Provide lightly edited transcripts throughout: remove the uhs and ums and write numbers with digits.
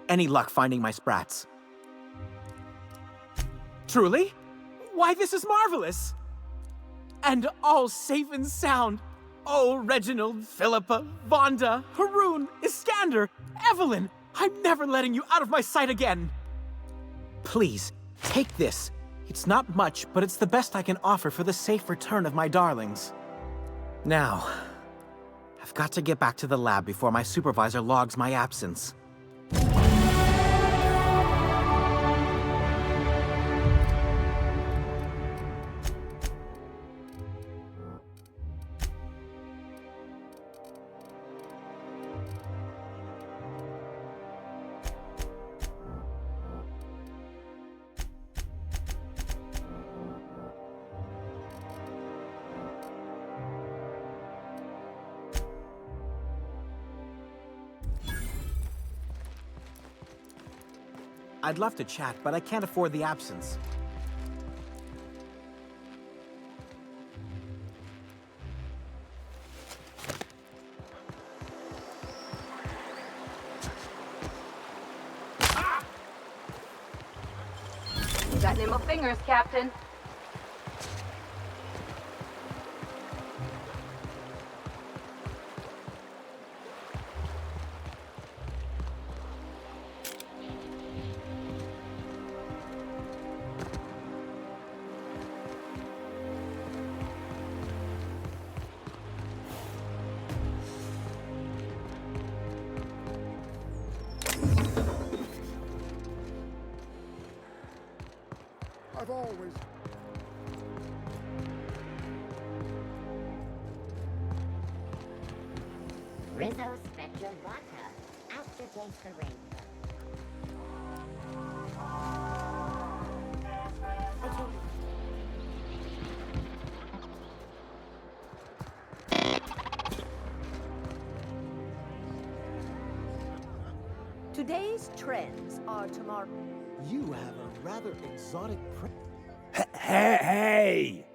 any luck finding my sprats. Truly? Why, this is marvelous! And all safe and sound. Oh, Reginald, Philippa, Vonda, Haroon, Iskander, Evelyn, I'm never letting you out of my sight again. Please, take this. It's not much, but it's the best I can offer for the safe return of my darlings. Now, I've got to get back to the lab before my supervisor logs my absence. I'd love to chat, but I can't afford the absence. You got nimble fingers, Captain. I've always... Rizzo Spectrum Vodka. Aftertaste for rainbow. Today's trends are tomorrow. You have a rather exotic Hey!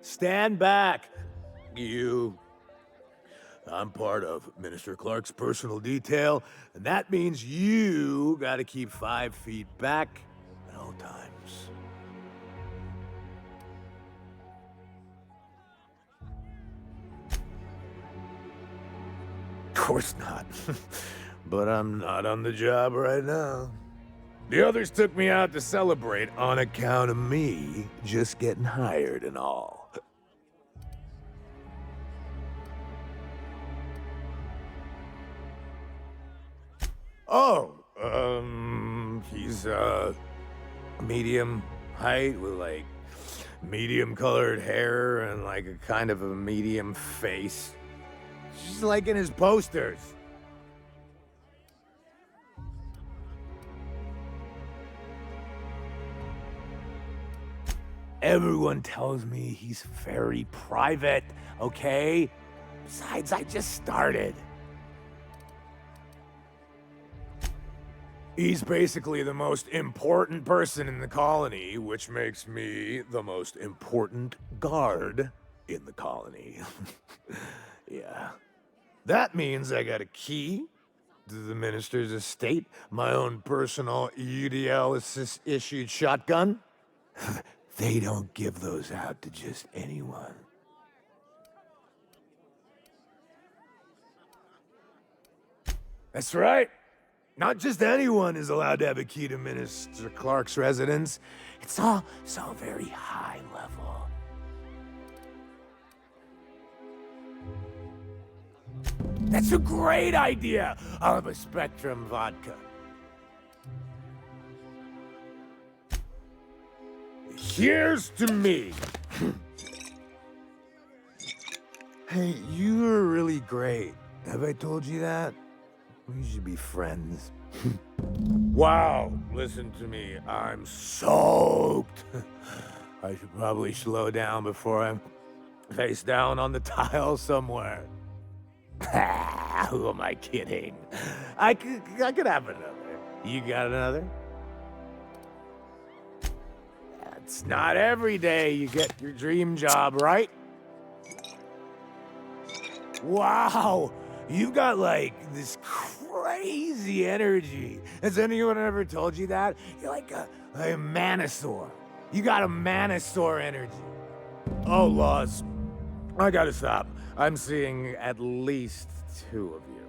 Stand back! You. I'm part of Minister Clark's personal detail, and that means you gotta keep 5 feet back at all times. Of course not. But I'm not on the job right now. The others took me out to celebrate on account of me just getting hired and all. Oh, he's, medium height with, like, medium colored hair and, like, a kind of a medium face. Just like in his posters. Everyone tells me he's very private, okay? Besides, I just started. He's basically the most important person in the colony, which makes me the most important guard in the colony. Yeah. That means I got a key to the minister's estate, my own personal UDL-issued shotgun. They don't give those out to just anyone. That's right. Not just anyone is allowed to have a key to Minister Clark's residence. It's all so very high level. That's a great idea! I'll have a Spectrum vodka. Here's to me. Hey, you're really great. Have I told you that? We should be friends. Wow, listen to me. I'm soaked. I should probably slow down before I'm face down on the tile somewhere. Who am I kidding? I could have another. You got another? It's not every day you get your dream job, right? Wow, you've got like this crazy crazy energy. Has anyone ever told you that? You're like a Manosaur. You got a Manosaur energy. Oh, Laws. I gotta stop. I'm seeing at least 2 of you.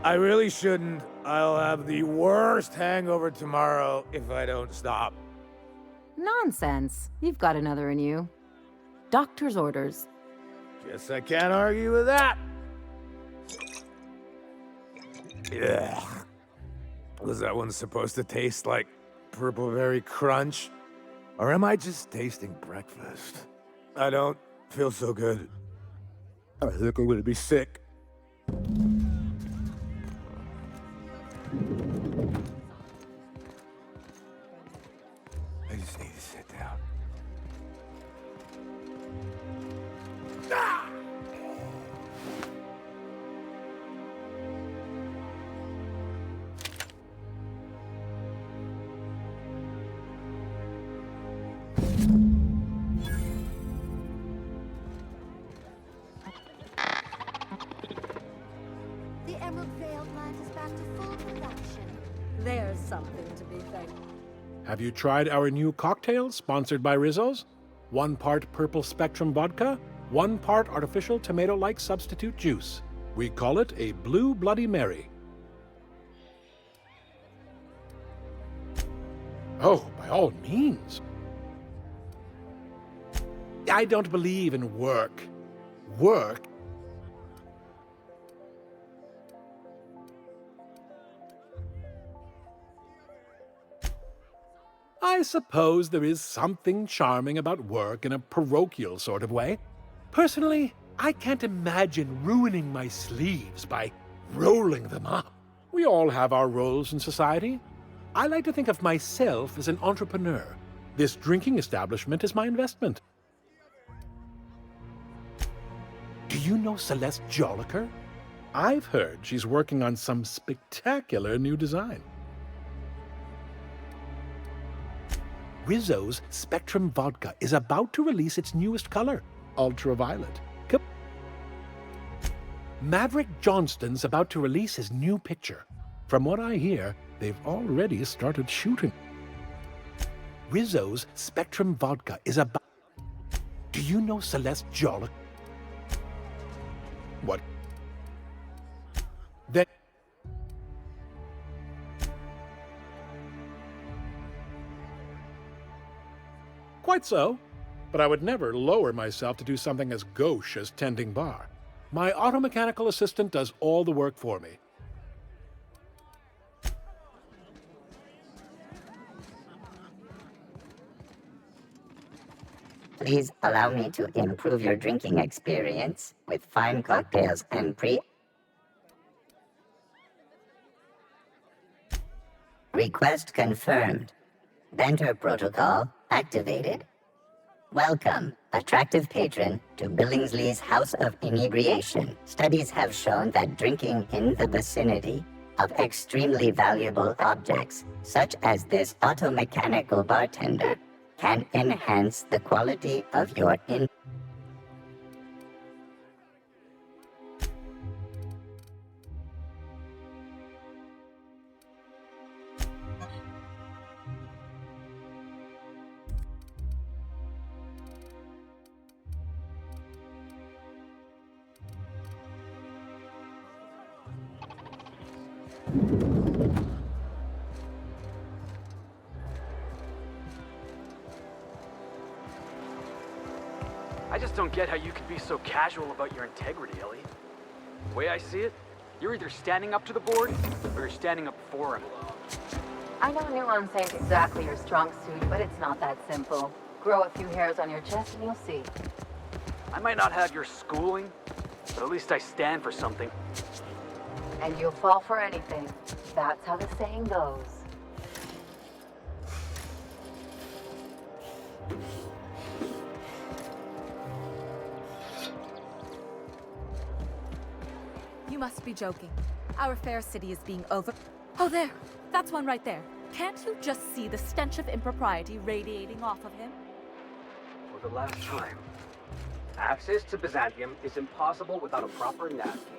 I really shouldn't. I'll have the worst hangover tomorrow if I don't stop. Nonsense. You've got another in you. Doctor's orders. Guess I can't argue with that. Yeah. Was that one supposed to taste like Purple Berry Crunch? Or am I just tasting breakfast? I don't feel so good. I think I'm gonna be sick. I just need to sit down. Ah! The Emerald Vale plant is back to full production. There's something to be thankful. Have you tried our new cocktail sponsored by Rizzo's? 1 part Purple Spectrum vodka, 1 part artificial tomato-like substitute juice. We call it a Blue Bloody Mary. Oh, by all means. I don't believe in work. Work? I suppose there is something charming about work in a parochial sort of way. Personally, I can't imagine ruining my sleeves by rolling them up. We all have our roles in society. I like to think of myself as an entrepreneur. This drinking establishment is my investment. Do you know Celeste Joliker? I've heard she's working on some spectacular new design. Rizzo's Spectrum Vodka is about to release its newest color, Ultraviolet. Maverick Johnston's about to release his new picture. From what I hear, they've already started shooting. Rizzo's Spectrum Vodka is about... Do you know Celeste Joliker? What? Then... Quite so, but I would never lower myself to do something as gauche as tending bar. My auto-mechanical assistant does all the work for me. Please allow me to improve your drinking experience with fine cocktails and Request confirmed. Banter protocol activated. Welcome, attractive patron, to Billingsley's House of Inebriation. Studies have shown that drinking in the vicinity of extremely valuable objects, such as this auto-mechanical bartender, can enhance the quality of your I just don't get how you could be so casual about your integrity, Ellie. The way I see it, you're either standing up to the board, or you're standing up for him. I know nuance ain't exactly your strong suit, but it's not that simple. Grow a few hairs on your chest and you'll see. I might not have your schooling, but at least I stand for something. And you'll fall for anything. That's how the saying goes. You must be joking. Our fair city is being over... Oh, there! That's one right there. Can't you just see the stench of impropriety radiating off of him? For the last time, access to Byzantium is impossible without a proper nav key.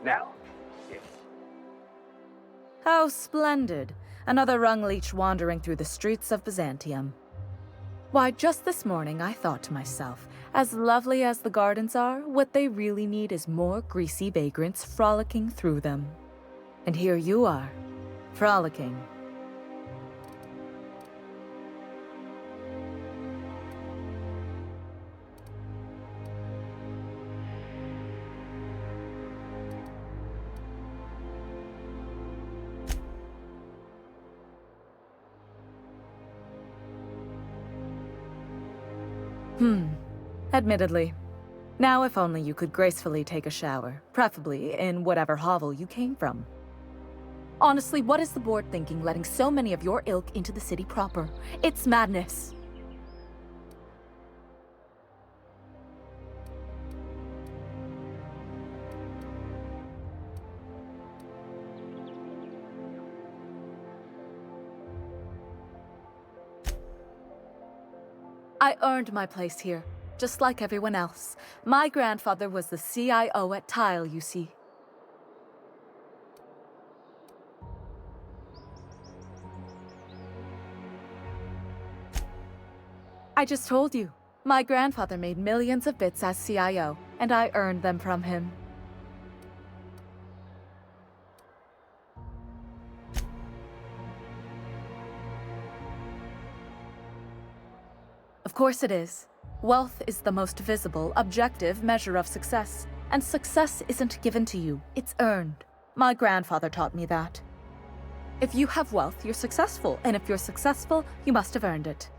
Now, How splendid. Another rung leech wandering through the streets of Byzantium. Why, just this morning I thought to myself, as lovely as the gardens are, what they really need is more greasy vagrants frolicking through them. And here you are, frolicking. Admittedly. Now if only you could gracefully take a shower, preferably in whatever hovel you came from. Honestly, what is the board thinking letting so many of your ilk into the city proper? It's madness. I earned my place here, just like everyone else. My grandfather was the CIO at Tile, you see. I just told you. My grandfather made millions of bits as CIO, and I earned them from him. Of course it is. Wealth is the most visible, objective measure of success. And success isn't given to you, it's earned. My grandfather taught me that. If you have wealth, you're successful, and if you're successful, you must have earned it.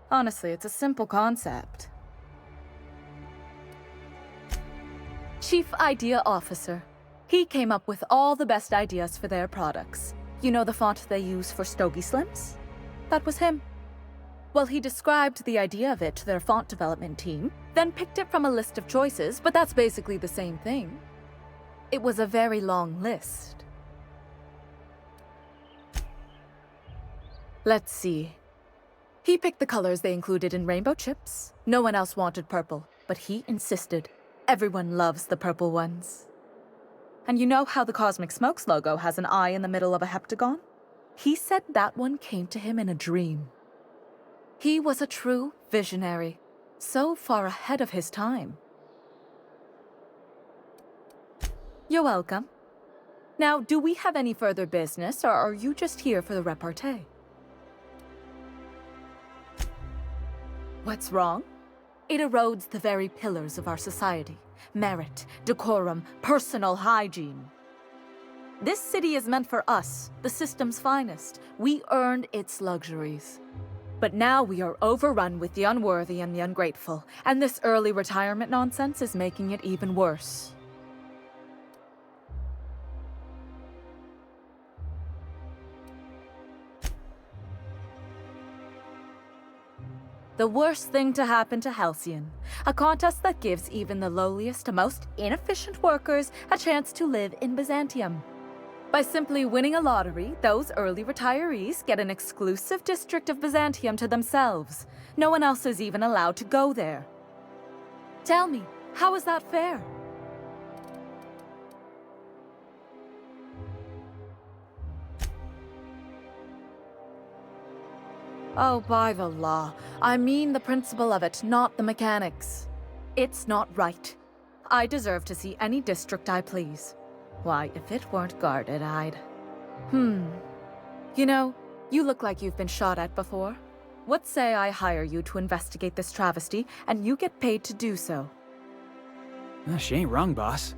Honestly, it's a simple concept. Chief Idea Officer. He came up with all the best ideas for their products. You know the font they use for Stogie Slims? That was him. Well, he described the idea of it to their font development team, then picked it from a list of choices, but that's basically the same thing. It was a very long list. Let's see. He picked the colors they included in rainbow chips. No one else wanted purple, but he insisted. Everyone loves the purple ones. And you know how the Cosmic Smokes logo has an eye in the middle of a heptagon? He said that one came to him in a dream. He was a true visionary, so far ahead of his time. You're welcome. Now, do we have any further business, or are you just here for the repartee? What's wrong? It erodes the very pillars of our society. Merit, decorum, personal hygiene. This city is meant for us, the system's finest. We earned its luxuries. But now we are overrun with the unworthy and the ungrateful, and this early retirement nonsense is making it even worse. The worst thing to happen to Halcyon. A contest that gives even the lowliest, most inefficient workers a chance to live in Byzantium. By simply winning a lottery, those early retirees get an exclusive district of Byzantium to themselves. No one else is even allowed to go there. Tell me, how is that fair? Oh, by the law. I mean the principle of it, not the mechanics. It's not right. I deserve to see any district I please. Why, if it weren't guarded, I'd... You know, you look like you've been shot at before. What say I hire you to investigate this travesty, and you get paid to do so? She ain't wrong, boss.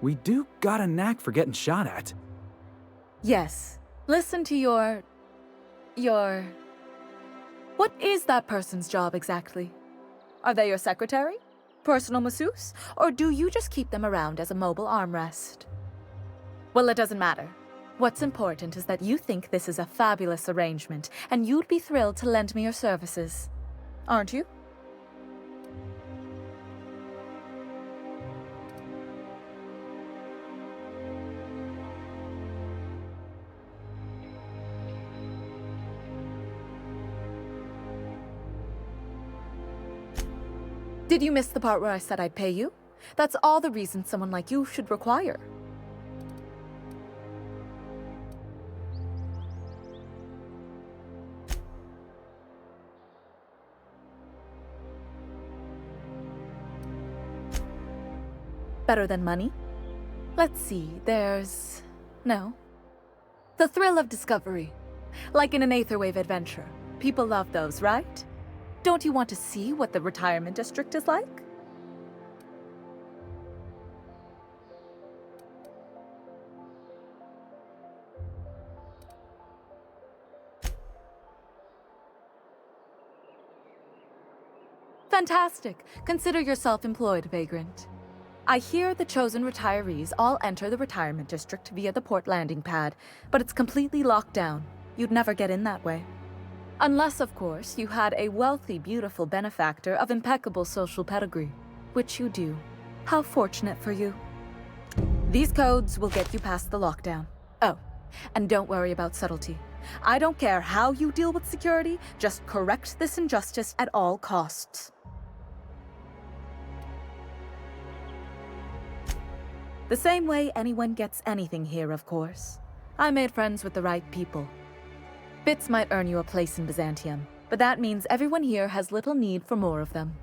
We do got a knack for getting shot at. Yes. Listen to your... What is that person's job exactly? Are they your secretary? Personal masseuse? Or do you just keep them around as a mobile armrest? Well, it doesn't matter. What's important is that you think this is a fabulous arrangement, and you'd be thrilled to lend me your services. Aren't you? Did you miss the part where I said I'd pay you? That's all the reason someone like you should require. Better than money? Let's see, there's... no. The thrill of discovery. Like in an Aetherwave adventure. People love those, right? Don't you want to see what the retirement district is like? Fantastic. Consider yourself employed, Vagrant. I hear the chosen retirees all enter the retirement district via the port landing pad, but it's completely locked down. You'd never get in that way. Unless, of course, you had a wealthy, beautiful benefactor of impeccable social pedigree, which you do. How fortunate for you. These codes will get you past the lockdown. Oh, and don't worry about subtlety. I don't care how you deal with security, just correct this injustice at all costs. The same way anyone gets anything here, of course. I made friends with the right people. Bits might earn you a place in Byzantium, but that means everyone here has little need for more of them.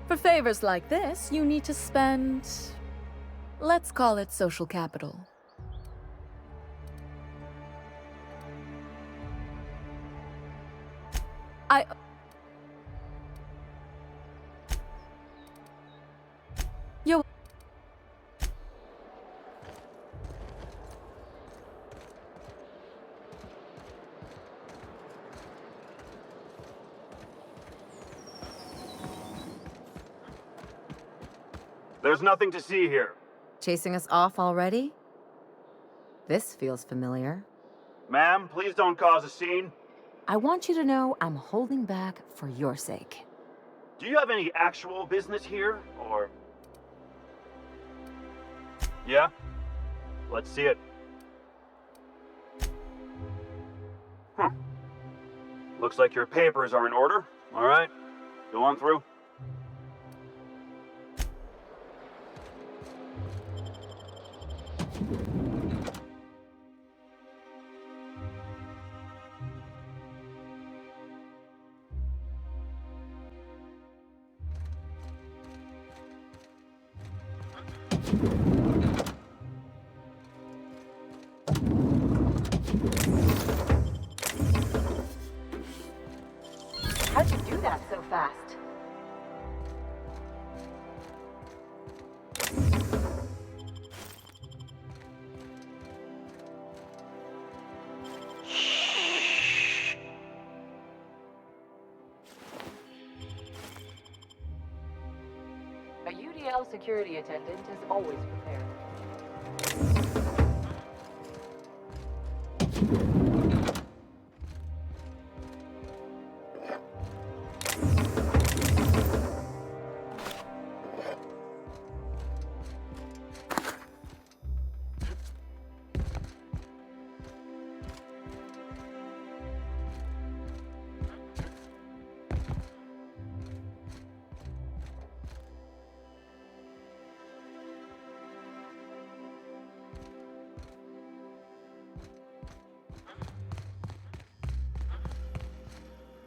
For favors like this, you need to spend... let's call it social capital. You're... There's nothing to see here. Chasing us off already? This feels familiar. Ma'am, please don't cause a scene. I want you to know I'm holding back for your sake. Do you have any actual business here, or... Yeah? Let's see it. Looks like your papers are in order. All right, go on through. How'd you do that so fast? A UDL security attendant is always prepared.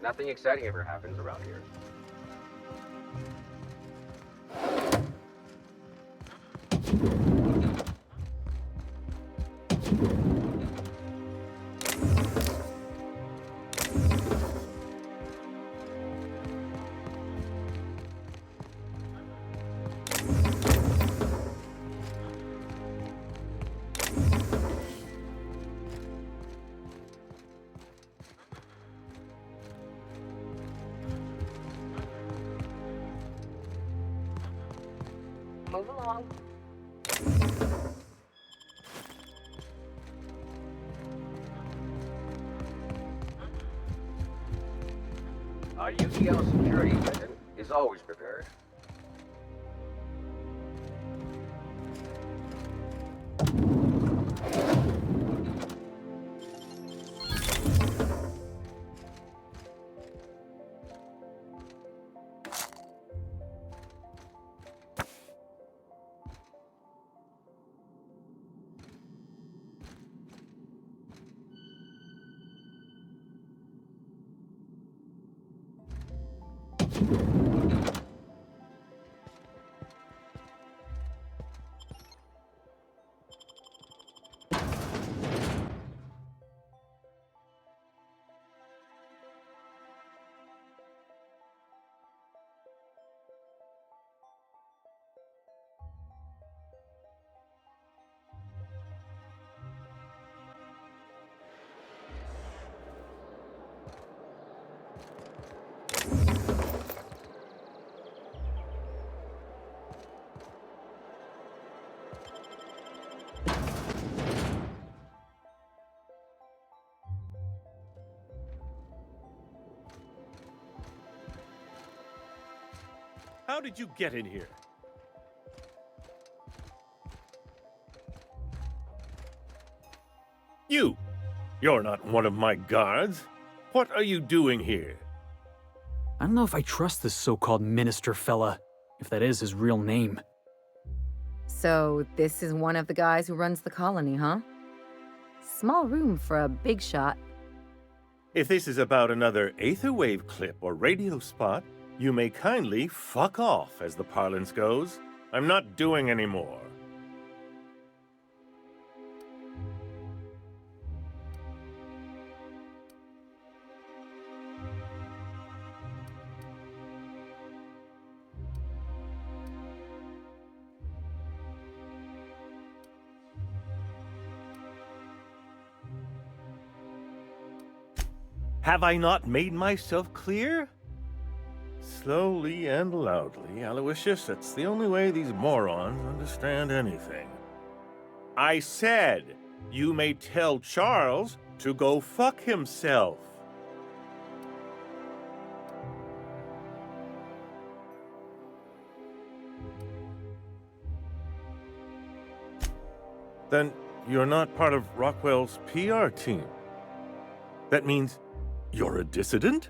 Nothing exciting ever happens around here. Move along. A UDL security attendant is always prepared. How did you get in here? You're not one of my guards. What are you doing here? I don't know if I trust this so-called minister fella, if that is his real name. So, this is one of the guys who runs the colony, huh? Small room for a big shot. If this is about another Aetherwave clip or radio spot, you may kindly fuck off, as the parlance goes. I'm not doing any more. Have I not made myself clear? Slowly and loudly, Aloysius. It's the only way these morons understand anything. I said, you may tell Charles to go fuck himself. Then you're not part of Rockwell's PR team. That means you're a dissident?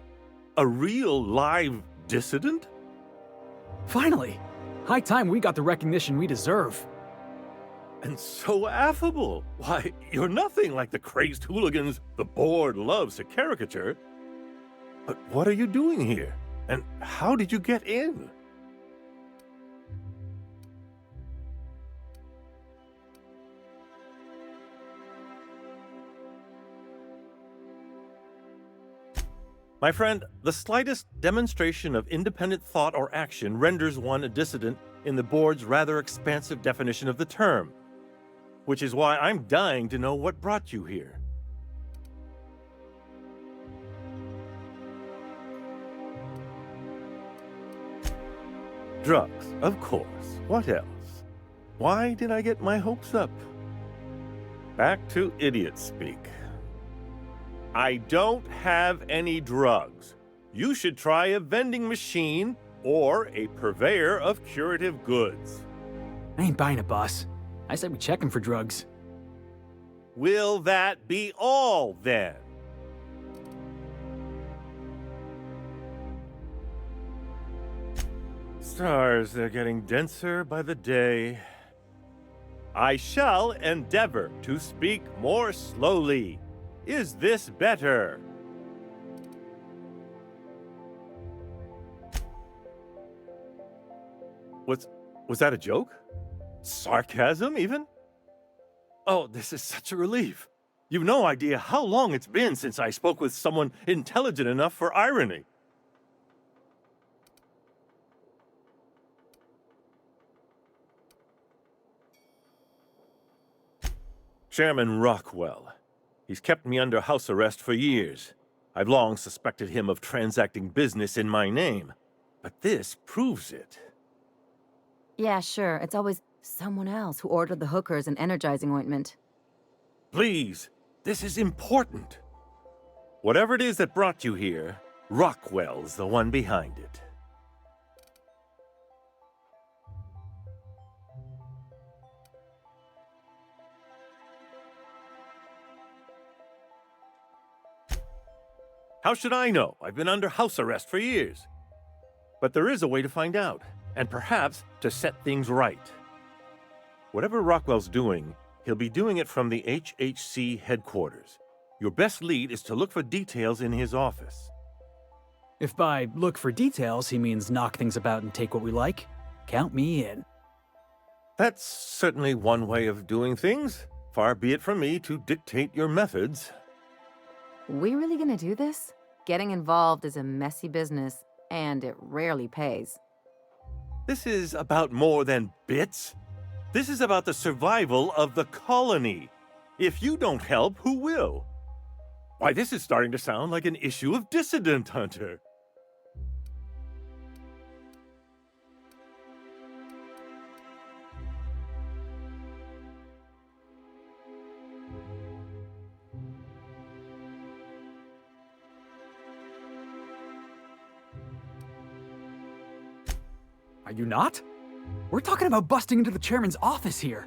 A real live dissident? Finally! High time we got the recognition we deserve. And so affable. Why, you're nothing like the crazed hooligans the board loves to caricature. But what are you doing here? And how did you get in? My friend, the slightest demonstration of independent thought or action renders one a dissident in the board's rather expansive definition of the term. Which is why I'm dying to know what brought you here. Drugs, of course. What else? Why did I get my hopes up? Back to idiot speak. I don't have any drugs. You should try a vending machine or a purveyor of curative goods. I ain't buying it, boss. I said we check him for drugs. Will that be all, then? Stars, they're getting denser by the day. I shall endeavor to speak more slowly. Is this better? Was that a joke? Sarcasm, even? Oh, this is such a relief. You've no idea how long it's been since I spoke with someone intelligent enough for irony. Chairman Rockwell. He's kept me under house arrest for years. I've long suspected him of transacting business in my name, but this proves it. Yeah, sure. It's always someone else who ordered the hookers and energizing ointment. Please, this is important. Whatever it is that brought you here, Rockwell's the one behind it. How should I know? I've been under house arrest for years. But there is a way to find out, and perhaps to set things right. Whatever Rockwell's doing, he'll be doing it from the HHC headquarters. Your best lead is to look for details in his office. If by look for details he means knock things about and take what we like, count me in. That's certainly one way of doing things. Far be it from me to dictate your methods. We really gonna do this? Getting involved is a messy business, and it rarely pays. This is about more than bits. This is about the survival of the colony. If you don't help, who will? Why, this is starting to sound like an issue of Dissident Hunter. Are you not? We're talking about busting into the chairman's office here.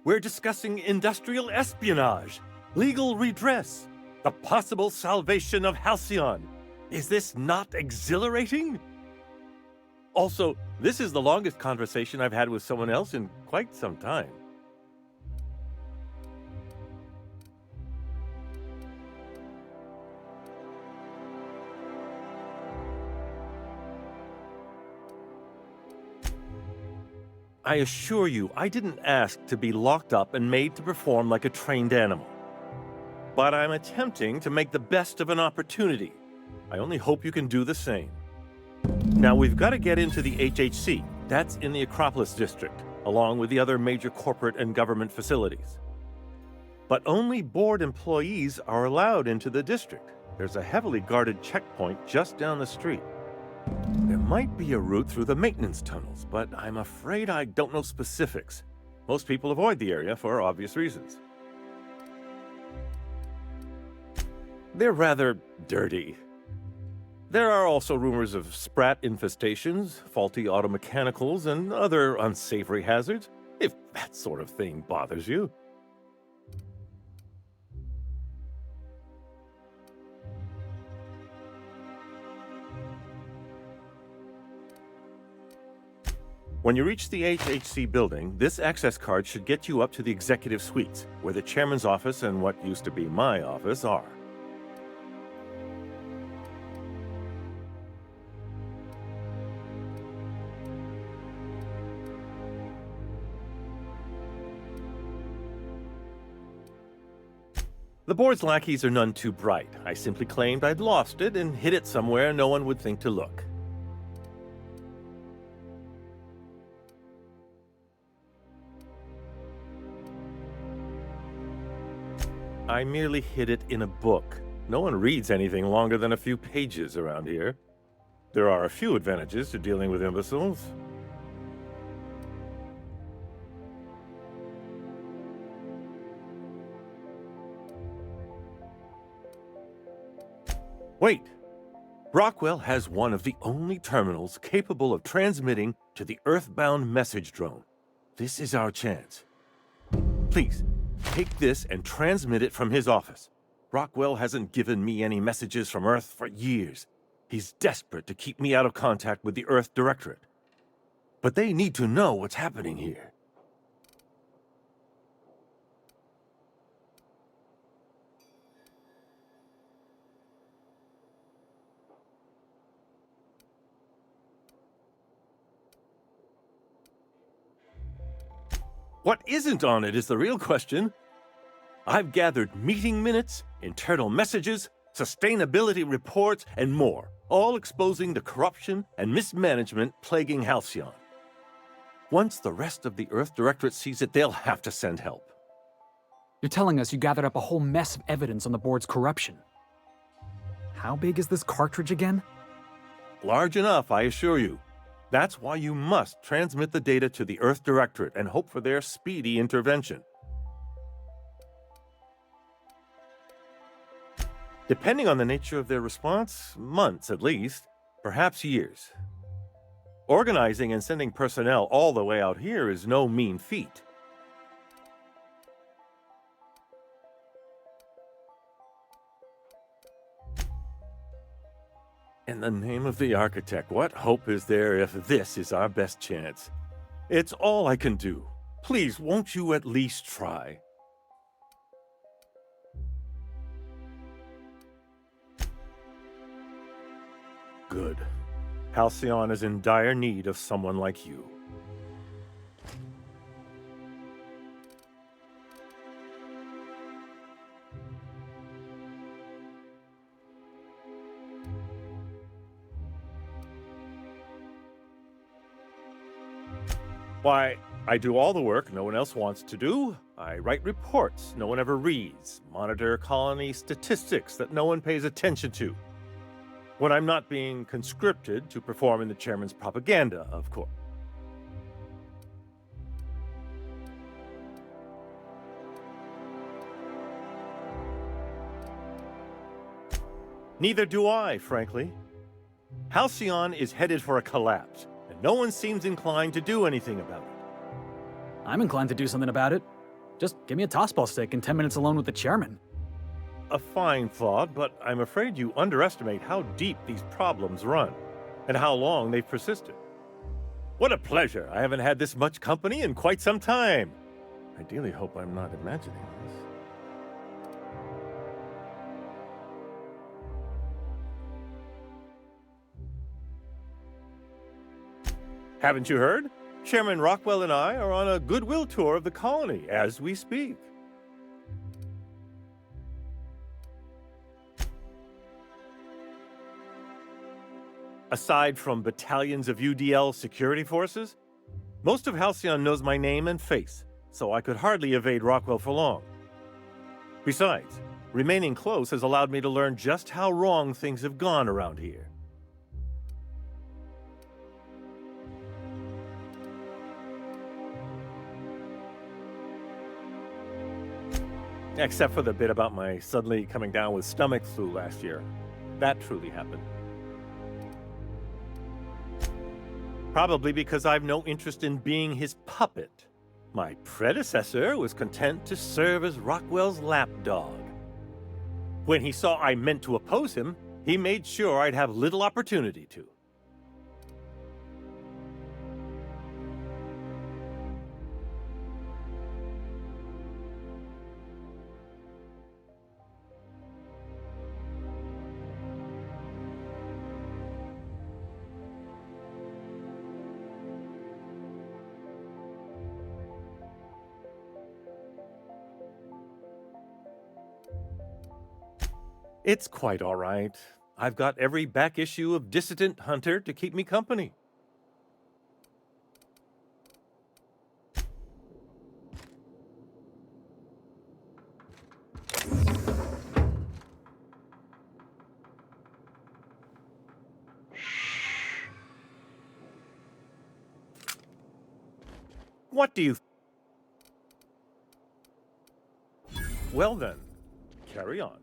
We're discussing industrial espionage, legal redress, the possible salvation of Halcyon. Is this not exhilarating? Also, this is the longest conversation I've had with someone else in quite some time. I assure you, I didn't ask to be locked up and made to perform like a trained animal. But I'm attempting to make the best of an opportunity. I only hope you can do the same. Now, we've got to get into the HHC. That's in the Acropolis district, along with the other major corporate and government facilities. But only board employees are allowed into the district. There's a heavily guarded checkpoint just down the street. There might be a route through the maintenance tunnels, but I'm afraid I don't know specifics. Most people avoid the area for obvious reasons. They're rather dirty. There are also rumors of sprat infestations, faulty automechanicals, and other unsavory hazards, if that sort of thing bothers you. When you reach the HHC building, this access card should get you up to the executive suites, where the chairman's office and what used to be my office are. The board's lackeys are none too bright. I simply claimed I'd lost it and hid it somewhere no one would think to look. I merely hid it in a book. No one reads anything longer than a few pages around here. There are a few advantages to dealing with imbeciles. Wait! Brockwell has one of the only terminals capable of transmitting to the Earthbound message drone. This is our chance. Please, take this and transmit it from his office. Brockwell hasn't given me any messages from Earth for years. He's desperate to keep me out of contact with the Earth Directorate. But they need to know what's happening here. What isn't on it is the real question. I've gathered meeting minutes, internal messages, sustainability reports, and more, all exposing the corruption and mismanagement plaguing Halcyon. Once the rest of the Earth Directorate sees it, they'll have to send help. You're telling us you gathered up a whole mess of evidence on the board's corruption. How big is this cartridge again? Large enough, I assure you. That's why you must transmit the data to the Earth Directorate and hope for their speedy intervention. Depending on the nature of their response, months at least, perhaps years. Organizing and sending personnel all the way out here is no mean feat. In the name of the Architect, what hope is there if this is our best chance? It's all I can do. Please, won't you at least try? Good. Halcyon is in dire need of someone like you. Why, I do all the work no one else wants to do. I write reports no one ever reads, monitor colony statistics that no one pays attention to. When I'm not being conscripted to perform in the chairman's propaganda, of course. Neither do I, frankly. Halcyon is headed for a collapse, and No one seems inclined to do anything about it. I'm inclined to do something about it. Just give me a tossball stick and 10 minutes alone with the chairman. A fine thought, but I'm afraid you underestimate how deep these problems run, and how long they've persisted. What a pleasure! I haven't had this much company in quite some time. I dearly hope I'm not imagining this. Haven't you heard? Chairman Rockwell and I are on a goodwill tour of the colony as we speak. Aside from battalions of UDL security forces, most of Halcyon knows my name and face, so I could hardly evade Rockwell for long. Besides, remaining close has allowed me to learn just how wrong things have gone around here. Except for the bit about my suddenly coming down with stomach flu last year. That truly happened. Probably because I've no interest in being his puppet. My predecessor was content to serve as Rockwell's lapdog. When he saw I meant to oppose him, he made sure I'd have little opportunity to. It's quite all right. I've got every back issue of Dissident Hunter to keep me company. What do you... Well then, carry on.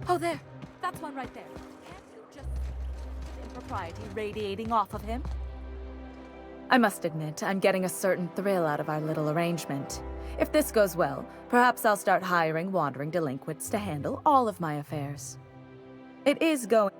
Oh, there. That's one right there. Can't you just see the impropriety radiating off of him? I must admit, I'm getting a certain thrill out of our little arrangement. If this goes well, perhaps I'll start hiring wandering delinquents to handle all of my affairs. It is going...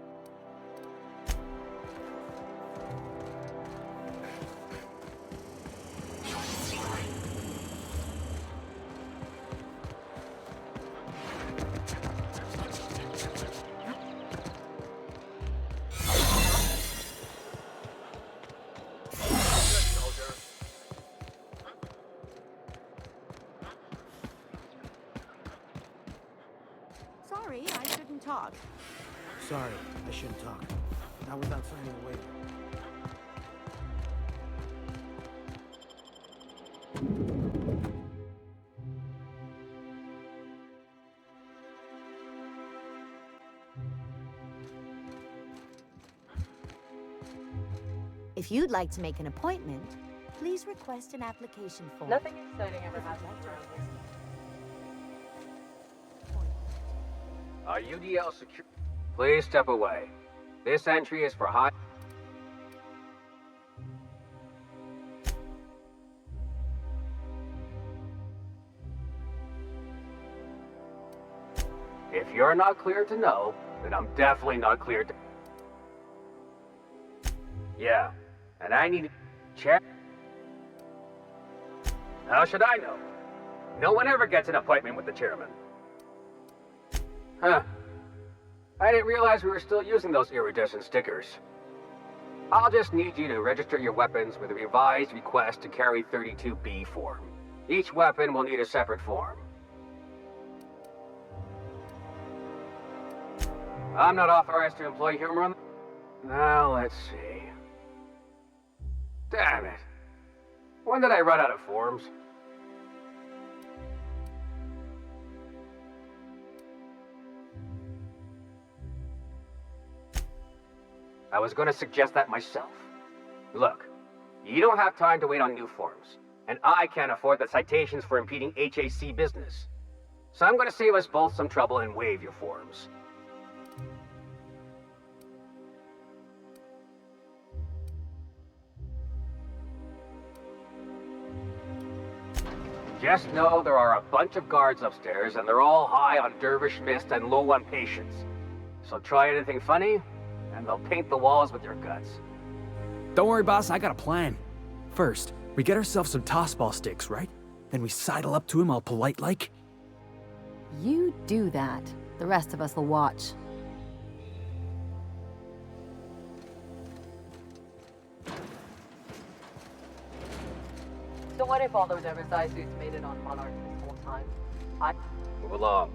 Sorry, I shouldn't talk. Sorry, I shouldn't talk. Not without signing a waiver. If you'd like to make an appointment, please request an application form. Nothing exciting ever happens during this. UDL secure. Please step away. This entry is for high. If you're not cleared to know, then I'm definitely not cleared to... Yeah, and I need a check. How should I know? No one ever gets an appointment with the chairman. Huh. I didn't realize we were still using those iridescent stickers. I'll just need you to register your weapons with a revised request to carry 32B form. Each weapon will need a separate form. I'm not authorized to employ humor on... Now, let's see. Damn it. When did I run out of forms? I was going to suggest that myself. Look, you don't have time to wait on new forms, and I can't afford the citations for impeding HAC business. So I'm going to save us both some trouble and waive your forms. Just know there are a bunch of guards upstairs, and they're all high on dervish mist and low on patience. So try anything funny, and they'll paint the walls with your guts. Don't worry, boss, I got a plan. First, we get ourselves some tossball sticks, right? Then we sidle up to him all polite-like. You do that. The rest of us will watch. So what if all those Versailles suits made it on Monarch this whole time? Move along.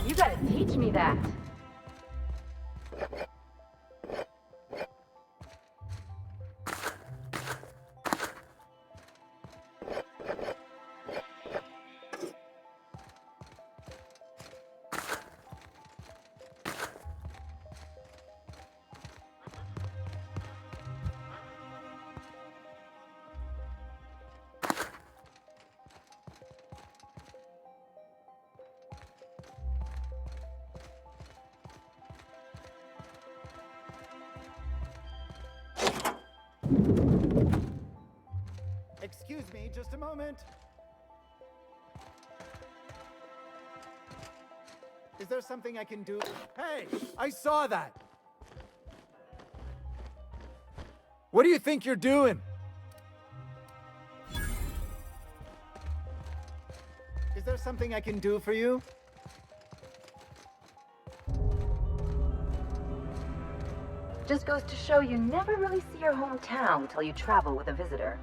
You gotta teach me that. Excuse me, just a moment. Is there something I can do? Hey, I saw that. What do you think you're doing? Is there something I can do for you? Just goes to show you never really see your hometown till you travel with a visitor.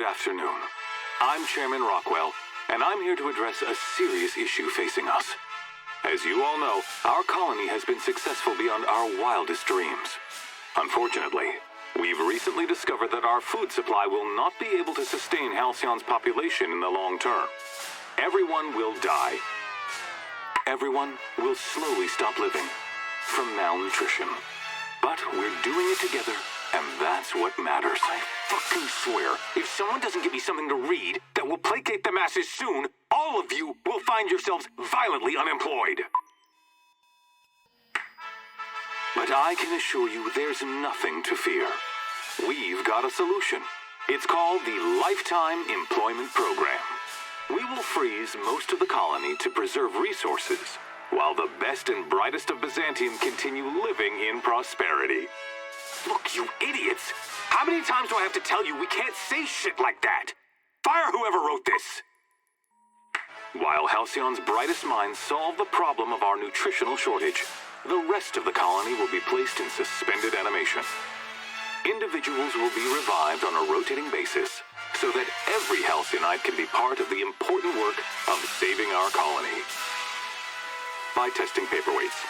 afternoon. I'm Chairman Rockwell, and I'm here to address a serious issue facing us. As you all know, our colony has been successful beyond our wildest dreams. Unfortunately, we've recently discovered that our food supply will not be able to sustain Halcyon's population in the long term. Everyone will die. Everyone will slowly stop living from malnutrition. But we're doing it together, and that's what matters. I fucking swear, if someone doesn't give me something to read that will placate the masses soon, all of you will find yourselves violently unemployed. But I can assure you there's nothing to fear. We've got a solution. It's called the Lifetime Employment Program. We will freeze most of the colony to preserve resources, while the best and brightest of Byzantium continue living in prosperity. Look, you idiots! How many times do I have to tell you we can't say shit like that? Fire whoever wrote this! While Halcyon's brightest minds solve the problem of our nutritional shortage, the rest of the colony will be placed in suspended animation. Individuals will be revived on a rotating basis, so that every Halcyonite can be part of the important work of saving our colony. By testing paperweights.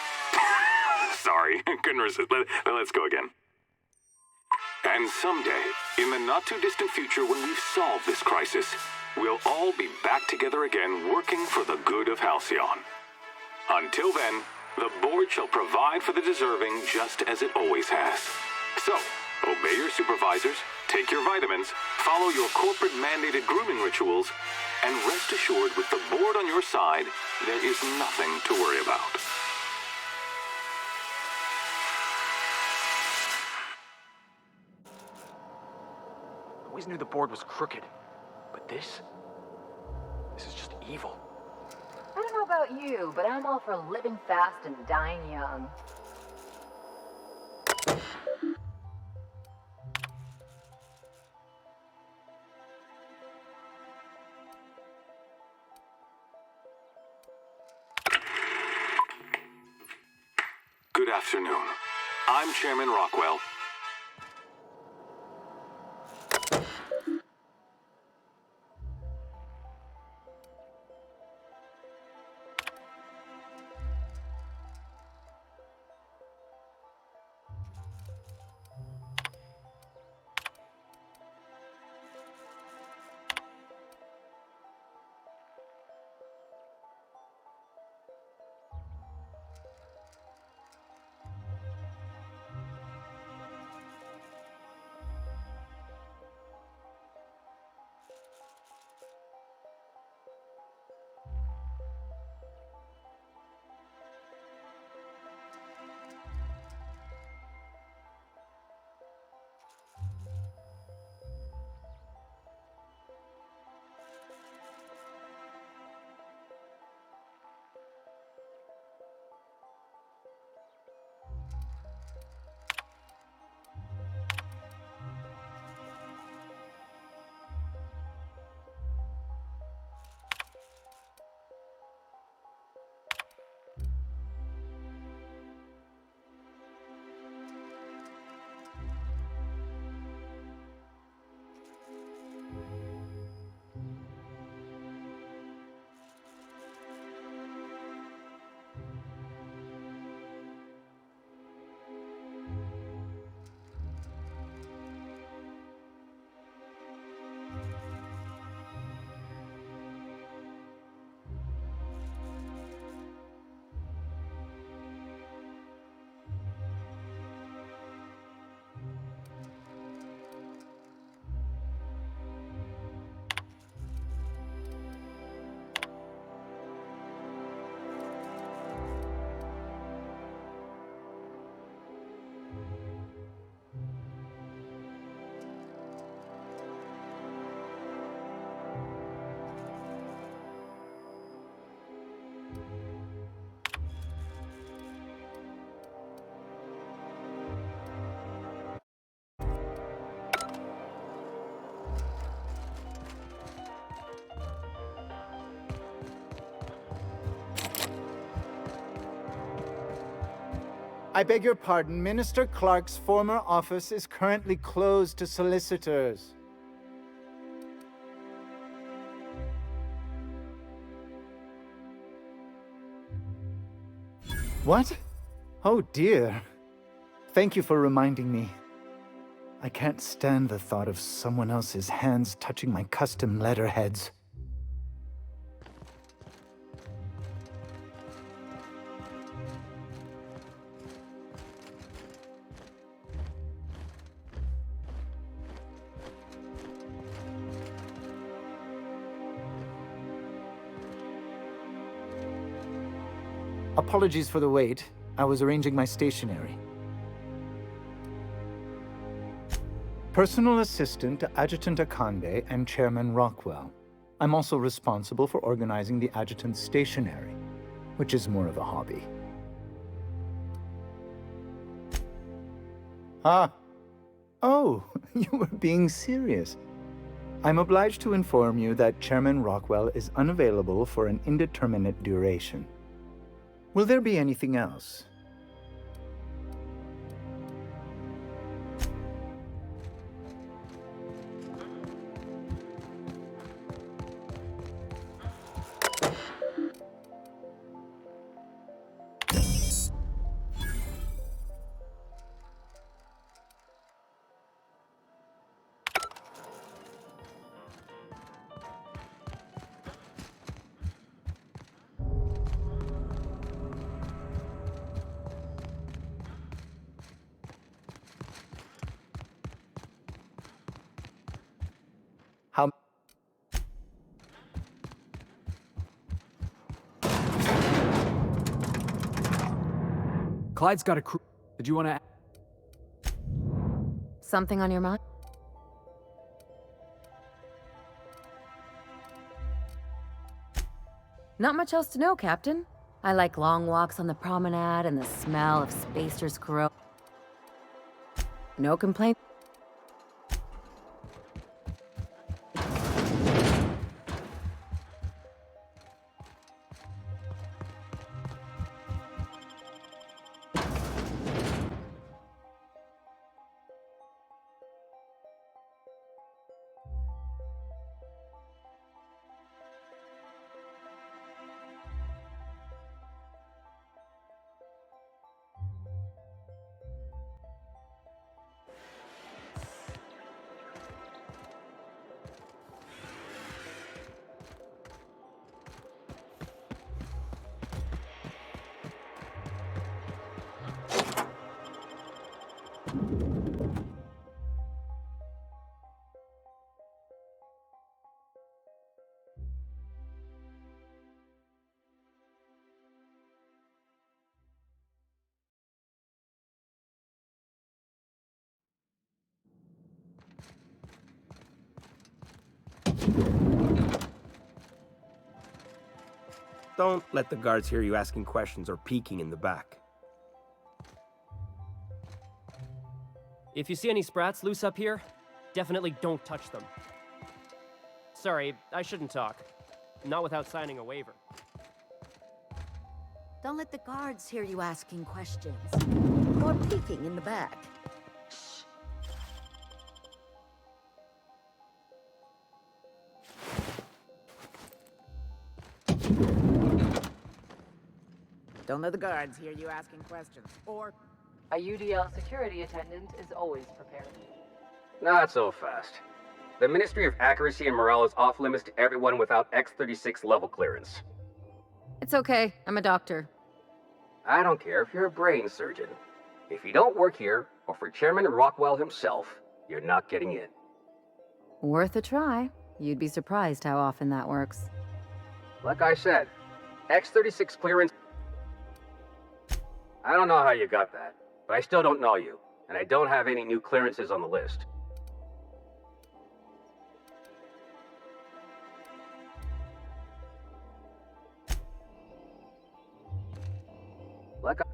Sorry, couldn't resist. Let's go again. And someday, in the not-too-distant future when we've solved this crisis, we'll all be back together again working for the good of Halcyon. Until then, the board shall provide for the deserving just as it always has. So, obey your supervisors, take your vitamins, follow your corporate-mandated grooming rituals, and rest assured with the board on your side, there is nothing to worry about. I always knew the board was crooked, but this is just evil. I don't know about you, but I'm all for living fast and dying young. Good afternoon. I'm Chairman Rockwell. I beg your pardon, Minister Clark's former office is currently closed to solicitors. What? Oh dear. Thank you for reminding me. I can't stand the thought of someone else's hands touching my custom letterheads. Apologies for the wait. I was arranging my stationery. Personal assistant to Adjutant Akande and Chairman Rockwell. I'm also responsible for organizing the adjutant's stationery, which is more of a hobby. Ah. Oh, you were being serious. I'm obliged to inform you that Chairman Rockwell is unavailable for an indeterminate duration. Will there be anything else? How? Clyde's got a crew. Did you want to... Something on your mind? Not much else to know, Captain. I like long walks on the promenade and the smell of Spacer's Crow. No complaint. Don't let the guards hear you asking questions or peeking in the back. If you see any sprats loose up here, definitely don't touch them. Sorry, I shouldn't talk. Not without signing a waiver. Don't let the guards hear you asking questions. Or peeking in the back. Don't let the guards hear you asking questions, or... A UDL security attendant is always prepared. Not so fast. The Ministry of Accuracy and Morale is off limits to everyone without X-36 level clearance. It's okay. I'm a doctor. I don't care if you're a brain surgeon. If you don't work here, or for Chairman Rockwell himself, you're not getting in. Worth a try. You'd be surprised how often that works. Like I said, X-36 clearance... I don't know how you got that, but I still don't know you, and I don't have any new clearances on the list. Like I...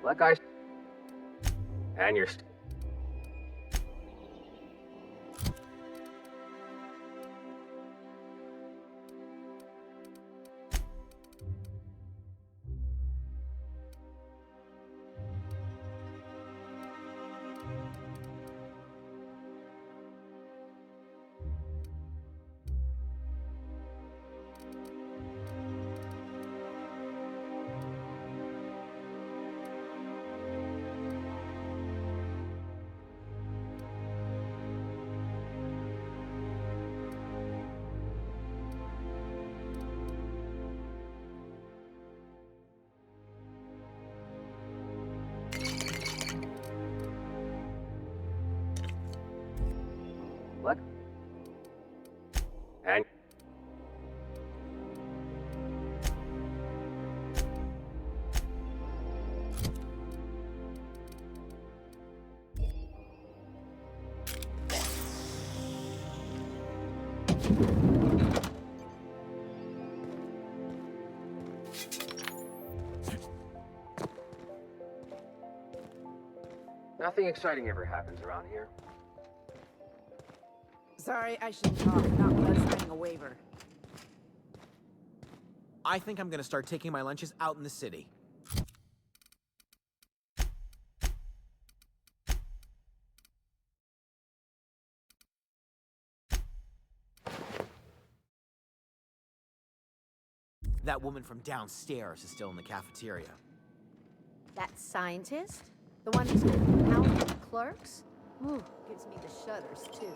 Like I... And you're... What? And... Nothing exciting ever happens around here. Sorry, I shouldn't talk. Not without signing a waiver. I think I'm gonna start taking my lunches out in the city. That woman from downstairs is still in the cafeteria. That scientist? The one who's been pounding the clerks? Ooh, gives me the shudders, too.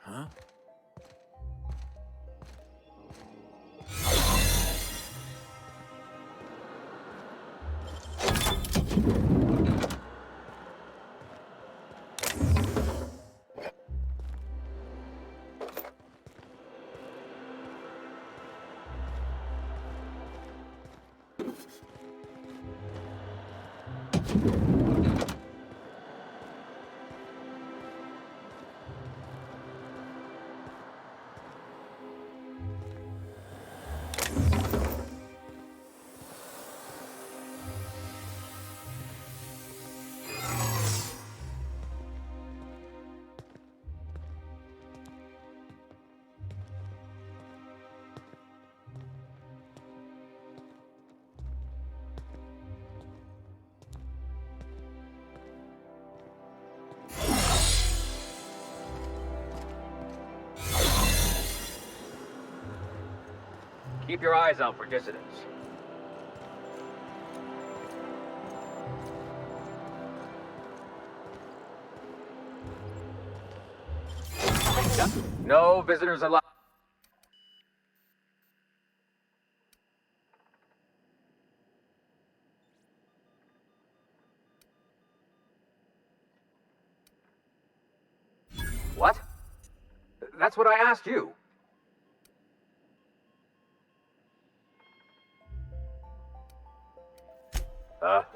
Huh? Keep your eyes out for dissidents. No visitors allowed. What? That's what I asked you.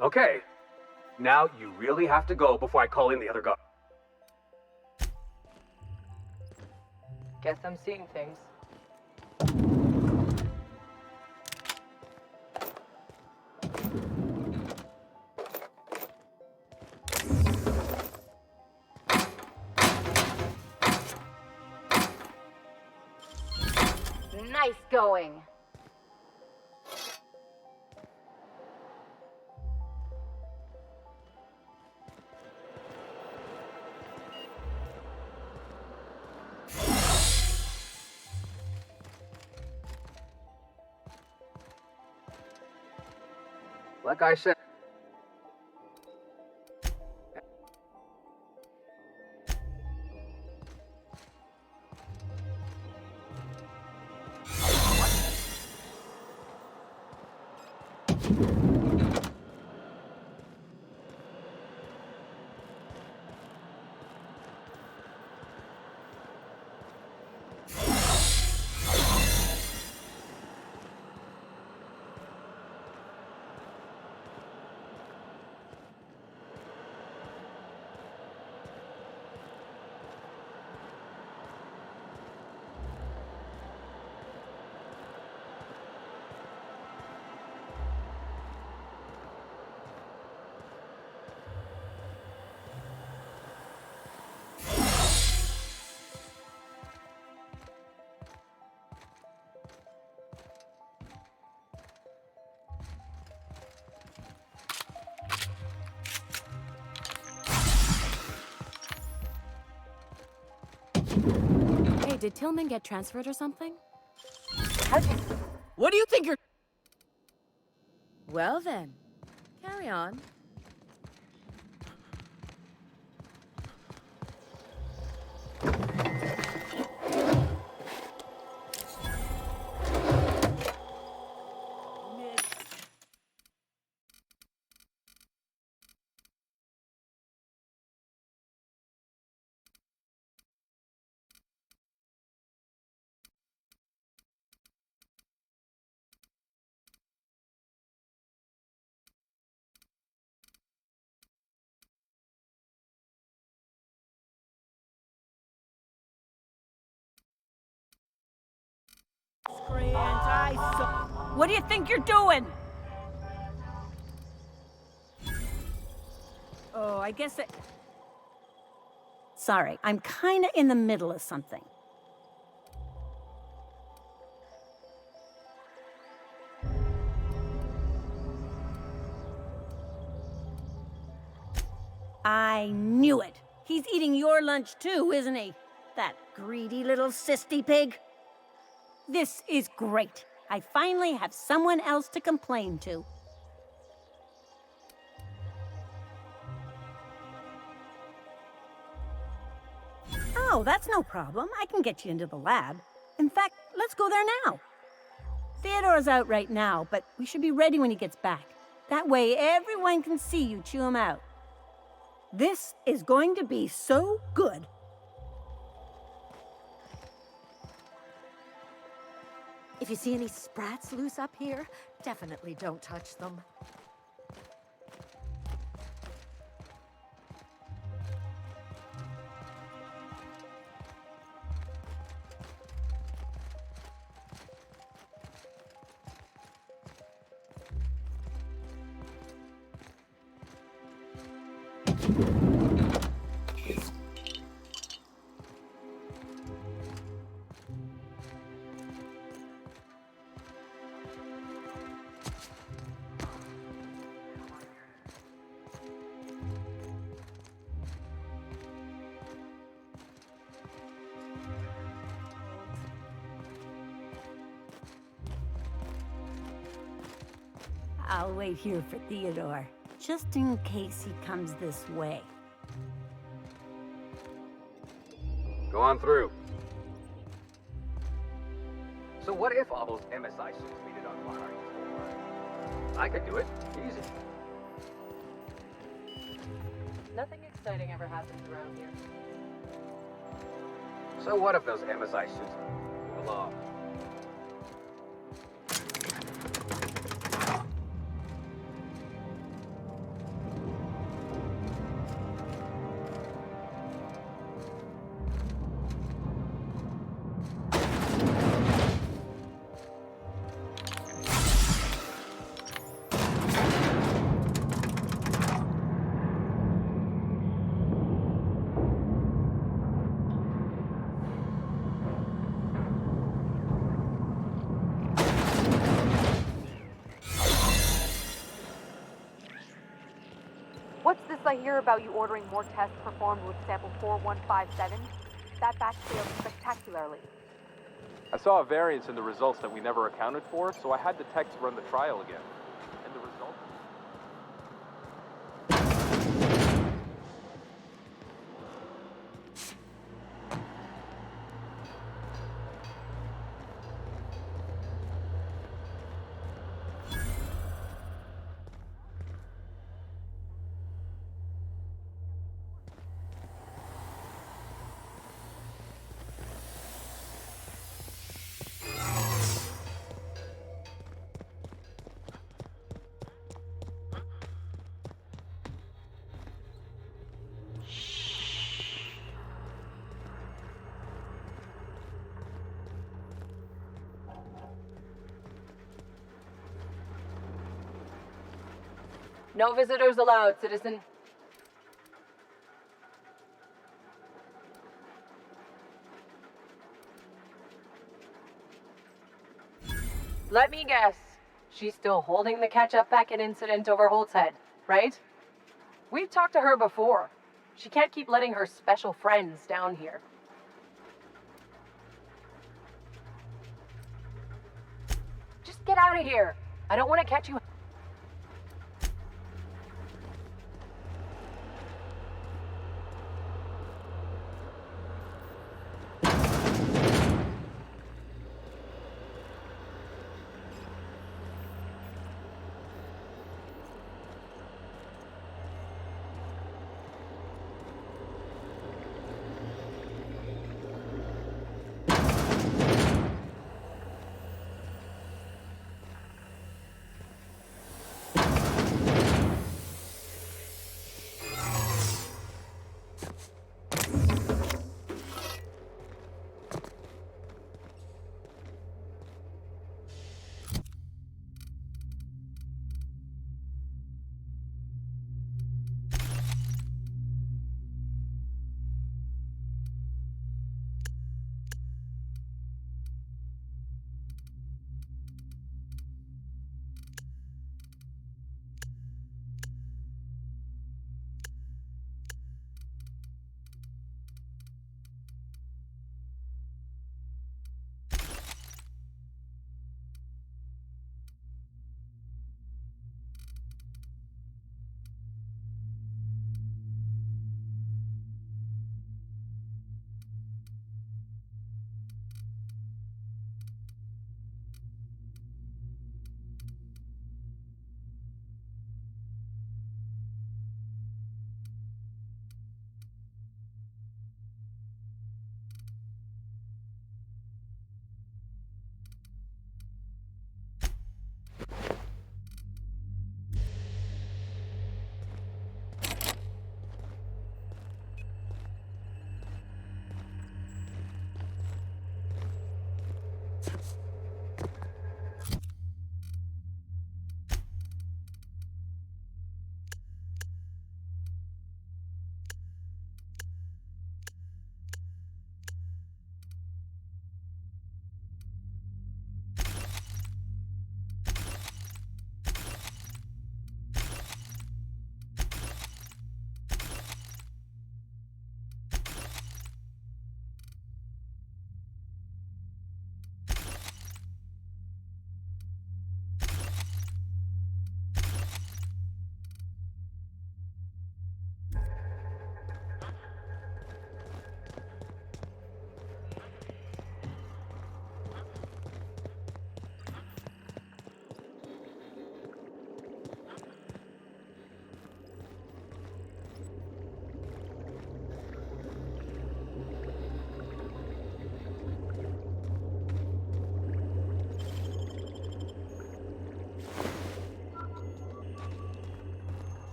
Okay. Now you really have to go before I call in the other guy. Guess I'm seeing things. Nice going. Like I said. Hey, did Tillman get transferred or something? What do you think you're... Well then, carry on. What do you think you're doing? Oh, I guess it... Sorry, I'm kinda in the middle of something. I knew it. He's eating your lunch too, isn't he? That greedy little cysty pig. This is great. I finally have someone else to complain to. Oh, that's no problem. I can get you into the lab. In fact, let's go there now. Theodore's out right now, but we should be ready when he gets back. That way everyone can see you chew him out. This is going to be so good. If you see any sprats loose up here, definitely don't touch them. I'll wait here for Theodore, just in case he comes this way. Go on through. So what if all those MSI suits needed on fire? I could do it. Easy. Nothing exciting ever happens around here. So what if those MSI suits move along? What's this I hear about you ordering more tests performed with sample 4157? That batch failed spectacularly. I saw a variance in the results that we never accounted for, so I had the techs run the trial again. And the result? No visitors allowed, citizen. Let me guess. She's still holding the catch-up packet incident over Holt's head, right? We've talked to her before. She can't keep letting her special friends down here. Just get out of here. I don't want to catch you.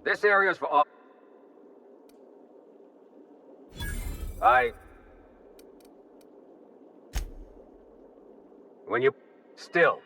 This area is for all... When you... Still.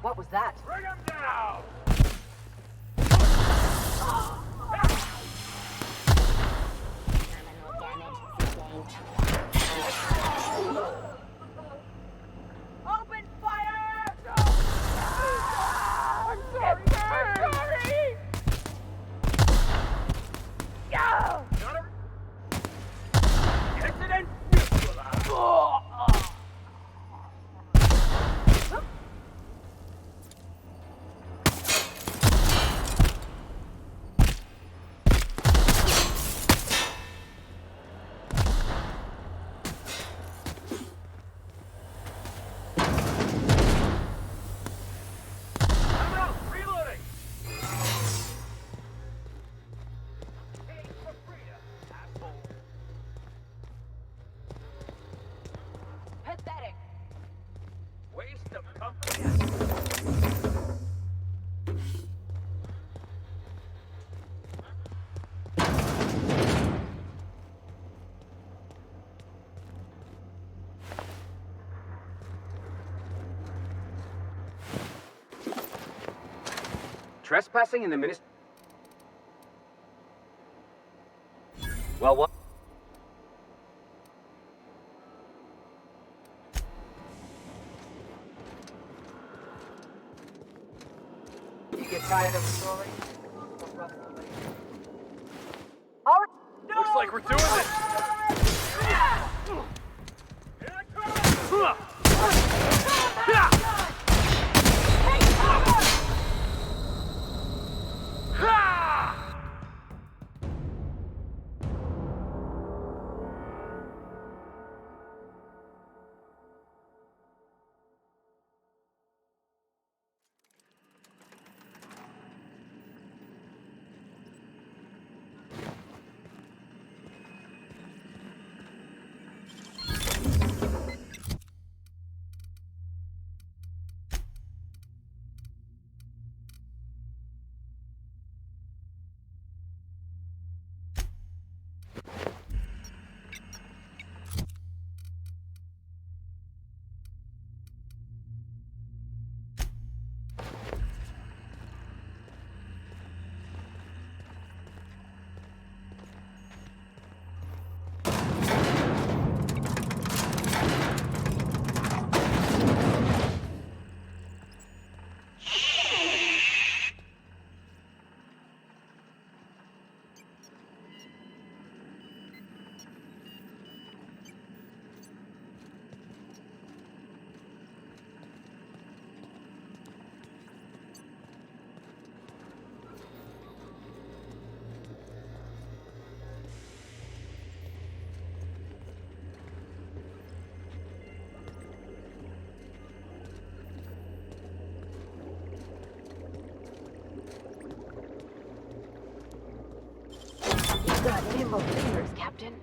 What was that? Bring him down! Open fire! I'm sorry! Go! Incident neutralized! Pathetic. Waste of company. Trespassing in the ministry... Well, what? You get tired of the story? All right. No! Looks like we're doing this! Those nimble fingers, Captain.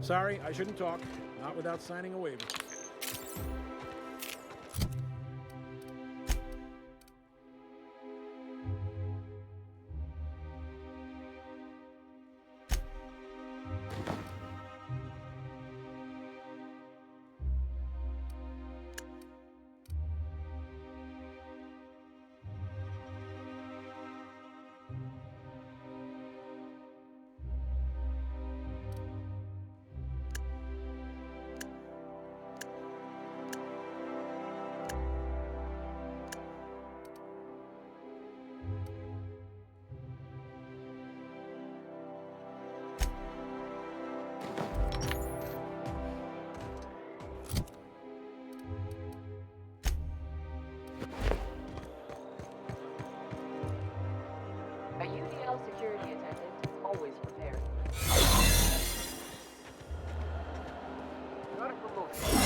Sorry, I shouldn't talk. Not without signing a waiver. A UDL security attendant, always prepared. Not a promotion.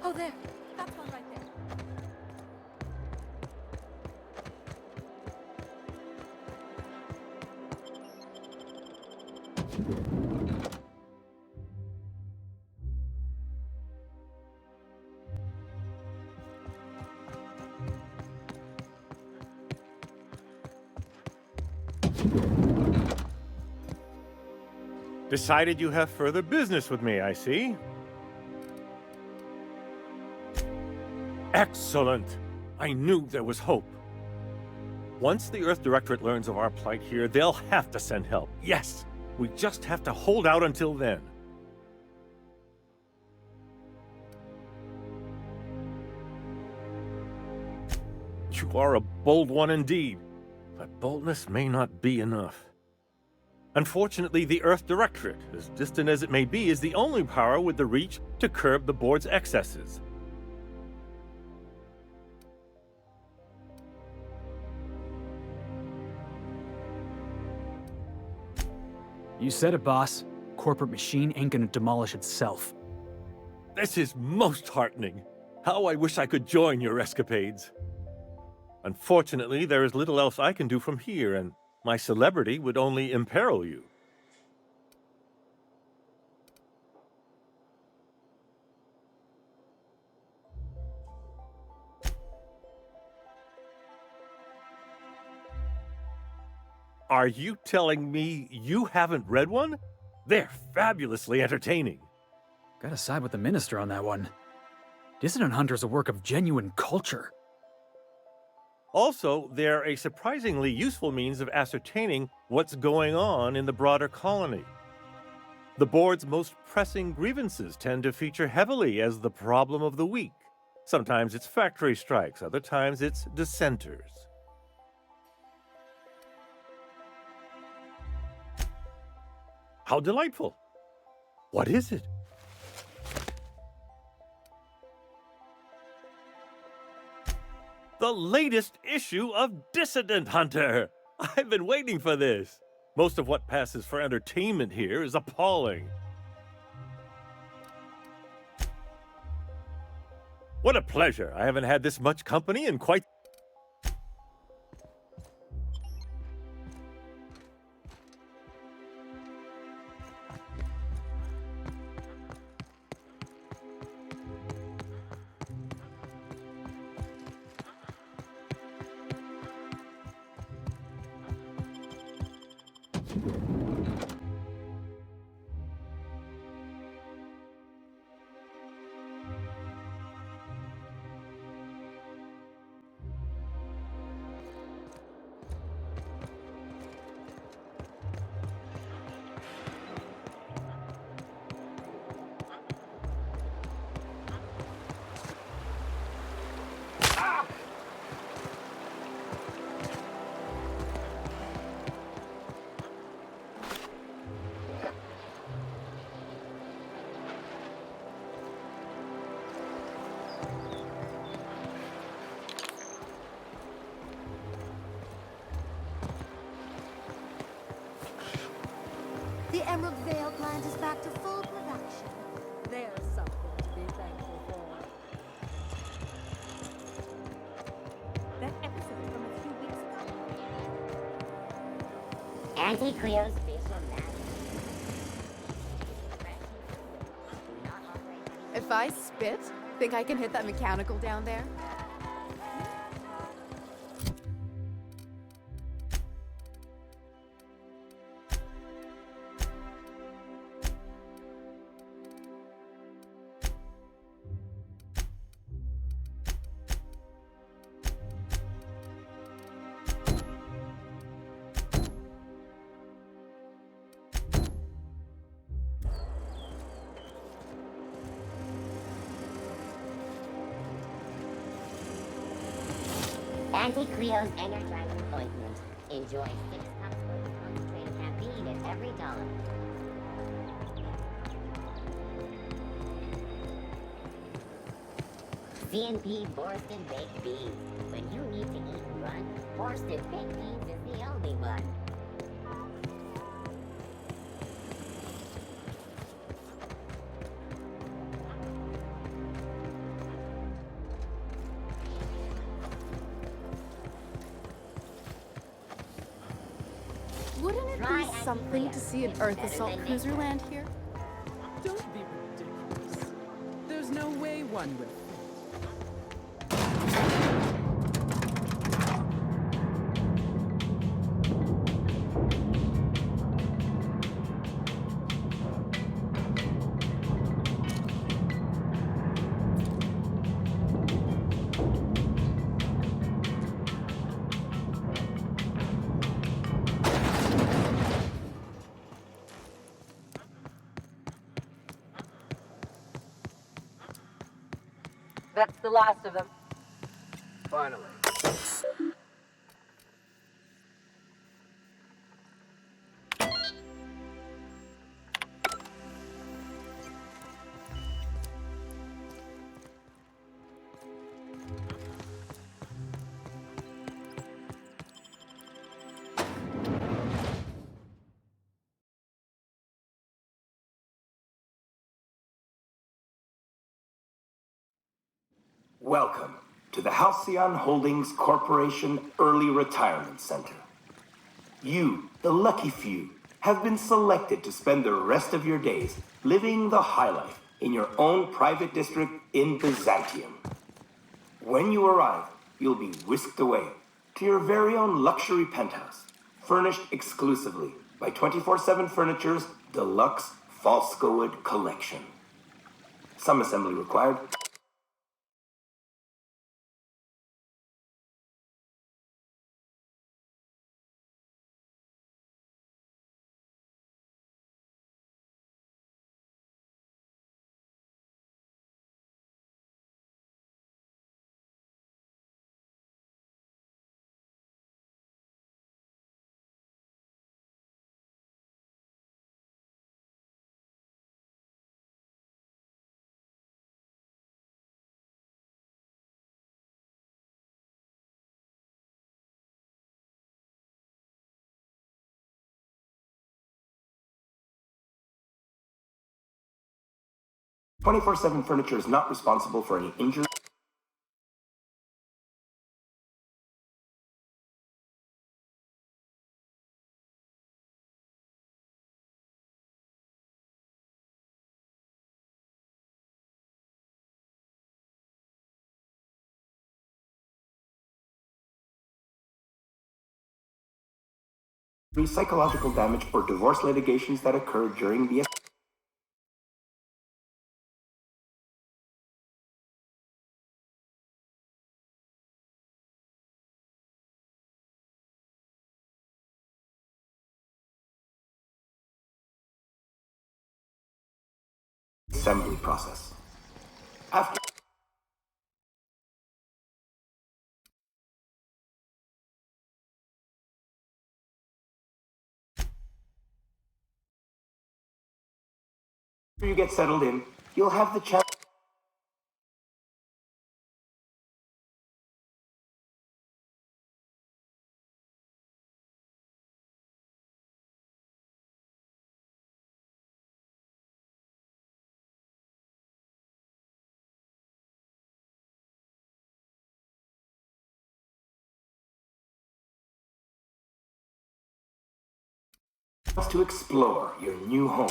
Oh, there. That's one right there. Decided you have further business with me, I see. Excellent! I knew there was hope. Once the Earth Directorate learns of our plight here, they'll have to send help. Yes! We just have to hold out until then. You are a bold one indeed, but boldness may not be enough. Unfortunately, the Earth Directorate, as distant as it may be, is the only power with the reach to curb the board's excesses. You said it, boss. Corporate machine ain't gonna demolish itself. This is most heartening. How I wish I could join your escapades. Unfortunately, there is little else I can do from here, and my celebrity would only imperil you. Are you telling me you haven't read one? They're fabulously entertaining. Gotta side with the minister on that one. Dissident Hunter's a work of genuine culture. Also, they're a surprisingly useful means of ascertaining what's going on in the broader colony. The board's most pressing grievances tend to feature heavily as the problem of the week. Sometimes it's factory strikes, other times it's dissenters. How delightful! What is it? The latest issue of Dissident Hunter! I've been waiting for this. Most of what passes for entertainment here is appalling. What a pleasure. I haven't had this much company in quite... The Emerald Vale plant is back to full production. There's something to be thankful for. That episode from a few weeks ago. Auntie Cleo's facial mask. If I spit, think I can hit that mechanical down there? Auntie Cleo's energizing ointment. Enjoy 6 cups worth of concentrated caffeine at every dollar. C&P Borsted Baked Beans. When you need to eat and run, Borsted Baked Beans is the only one. Wouldn't it be something to see an Earth Assault cruiser land here? Don't be ridiculous. There's no way one will. That's the last of them. Finally. Welcome to the Halcyon Holdings Corporation Early Retirement Center. You, the lucky few, have been selected to spend the rest of your days living the high life in your own private district in Byzantium. When you arrive, you'll be whisked away to your very own luxury penthouse, furnished exclusively by 24/7 Furniture's deluxe Falskowood collection. Some assembly required. "24/7 Furniture is not responsible for any injury." Psychological damage or divorce litigations that occur during the assembly process. After you get settled in, you'll have the chance to explore your new home.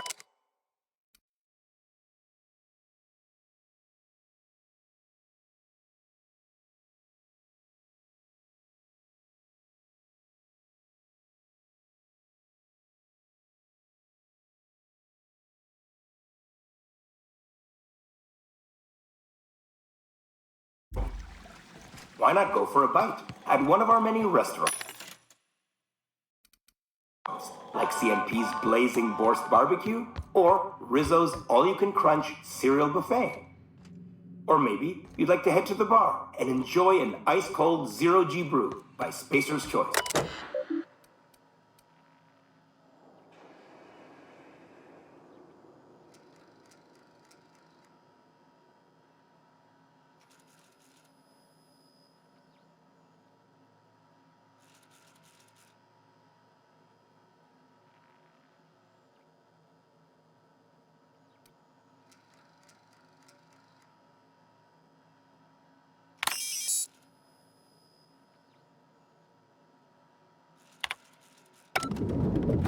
Why not go for a bite at one of our many restaurants? Like CNP's Blazing Borscht Barbecue or Rizzo's All-You-Can-Crunch Cereal Buffet. Or maybe you'd like to head to the bar and enjoy an ice-cold Zero-G brew by Spacer's Choice.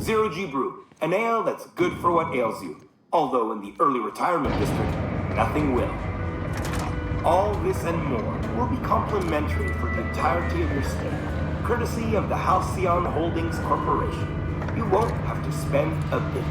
Zero-G Brew, an ale that's good for what ails you. Although in the early retirement district, nothing will. All this and more will be complimentary for the entirety of your stay, courtesy of the Halcyon Holdings Corporation. You won't have to spend a bit.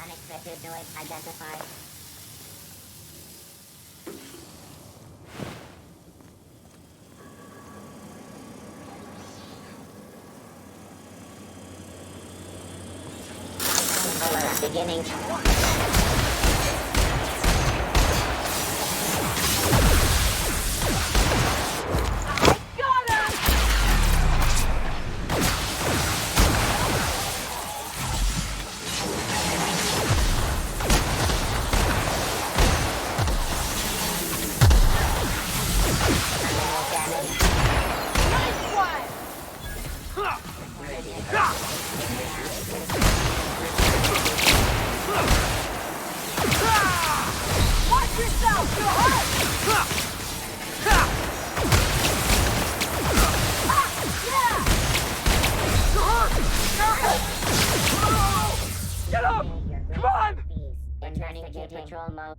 Unexpected noise identified. Beginning. Get up! Come on! Returning to patrol mode.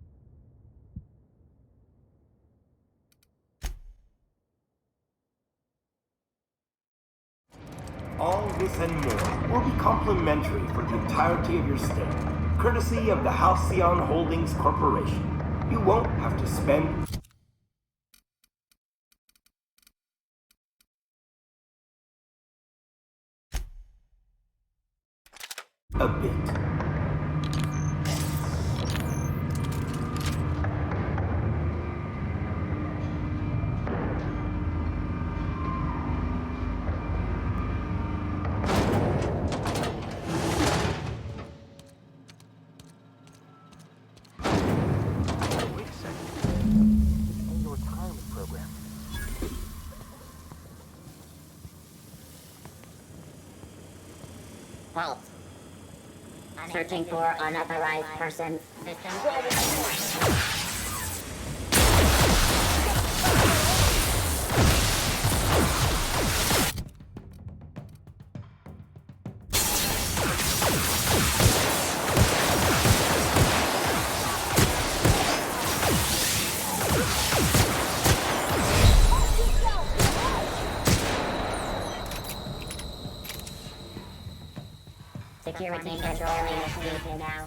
All this and more will be complimentary for the entirety of your stay, courtesy of the Halcyon Holdings Corporation. You won't have to spend a bit. Halt. Searching for unauthorized person. System. Security controlling the station now.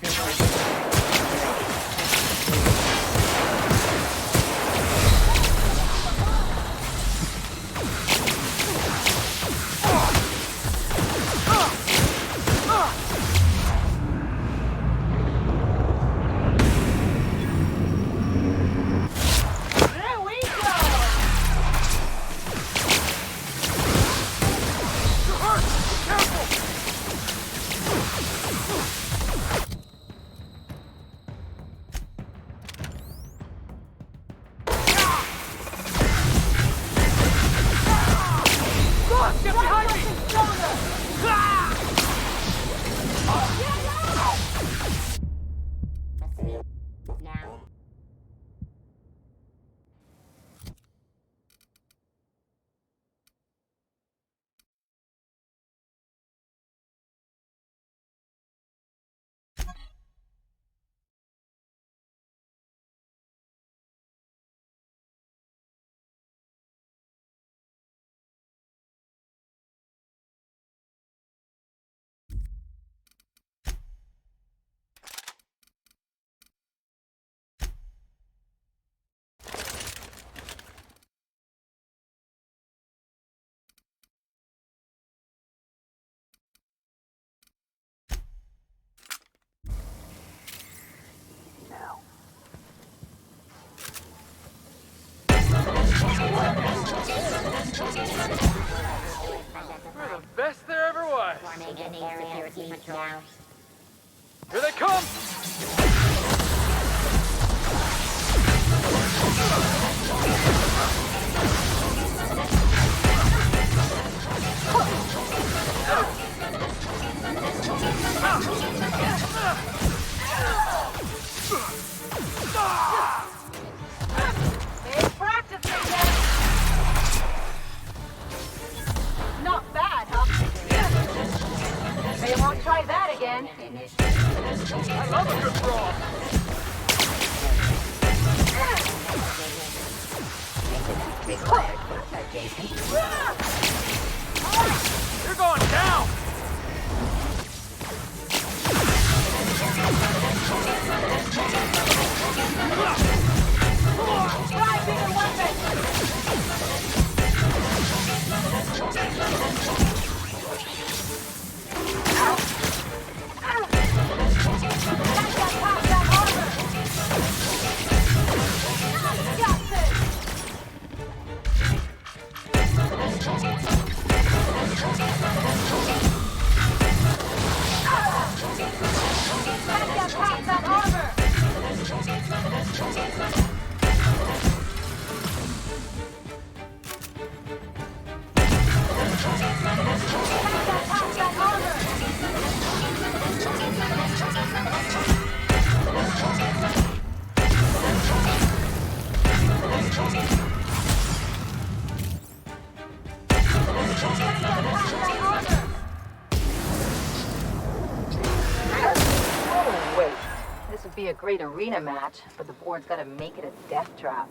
We're the best there ever was. Beginning security patrol. Here they come! Hey, practice again! Not bad, huh? They won't try that again. I love a good brawl! You're going down! Try bigger weapons! Oh, wait. This would be a great arena match, but the board's gotta make it a death trap.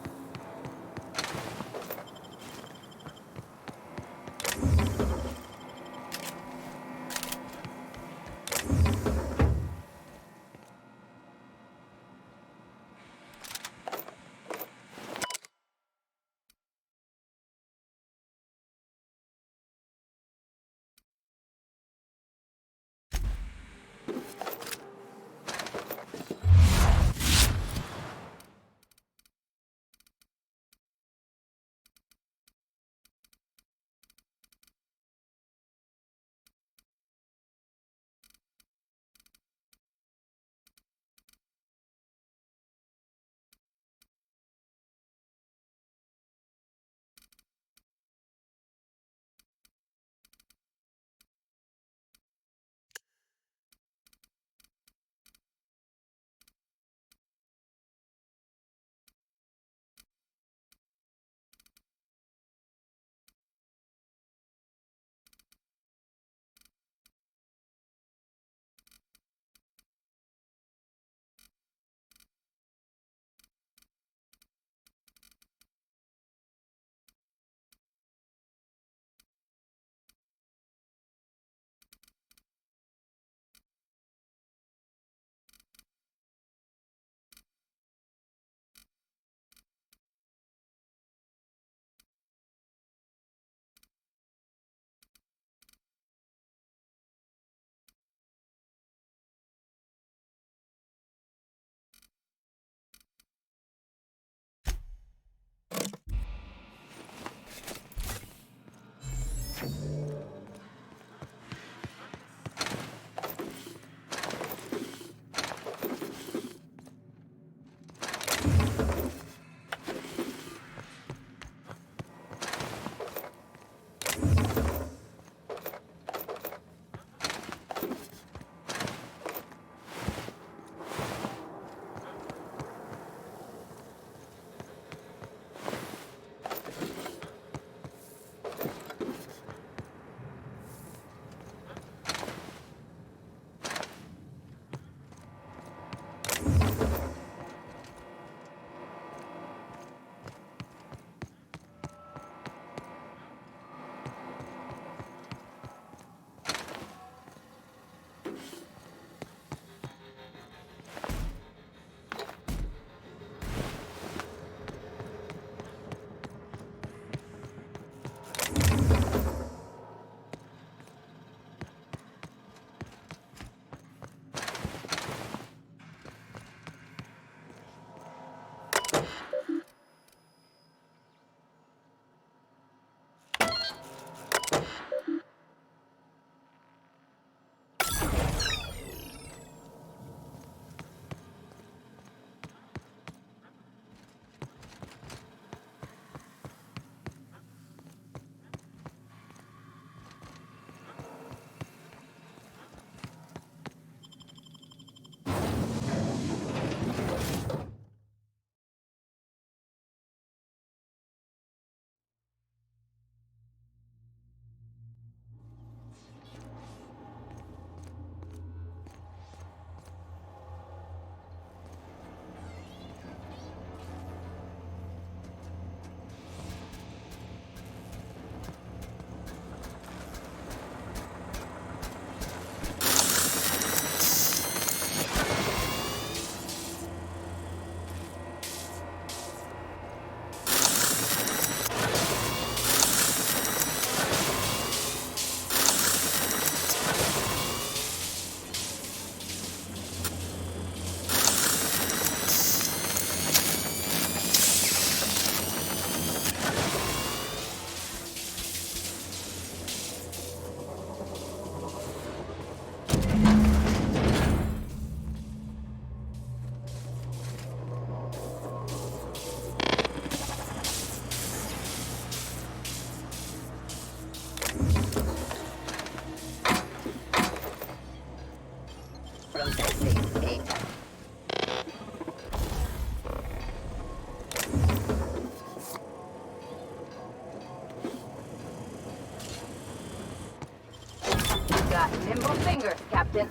Nimble fingers, Captain.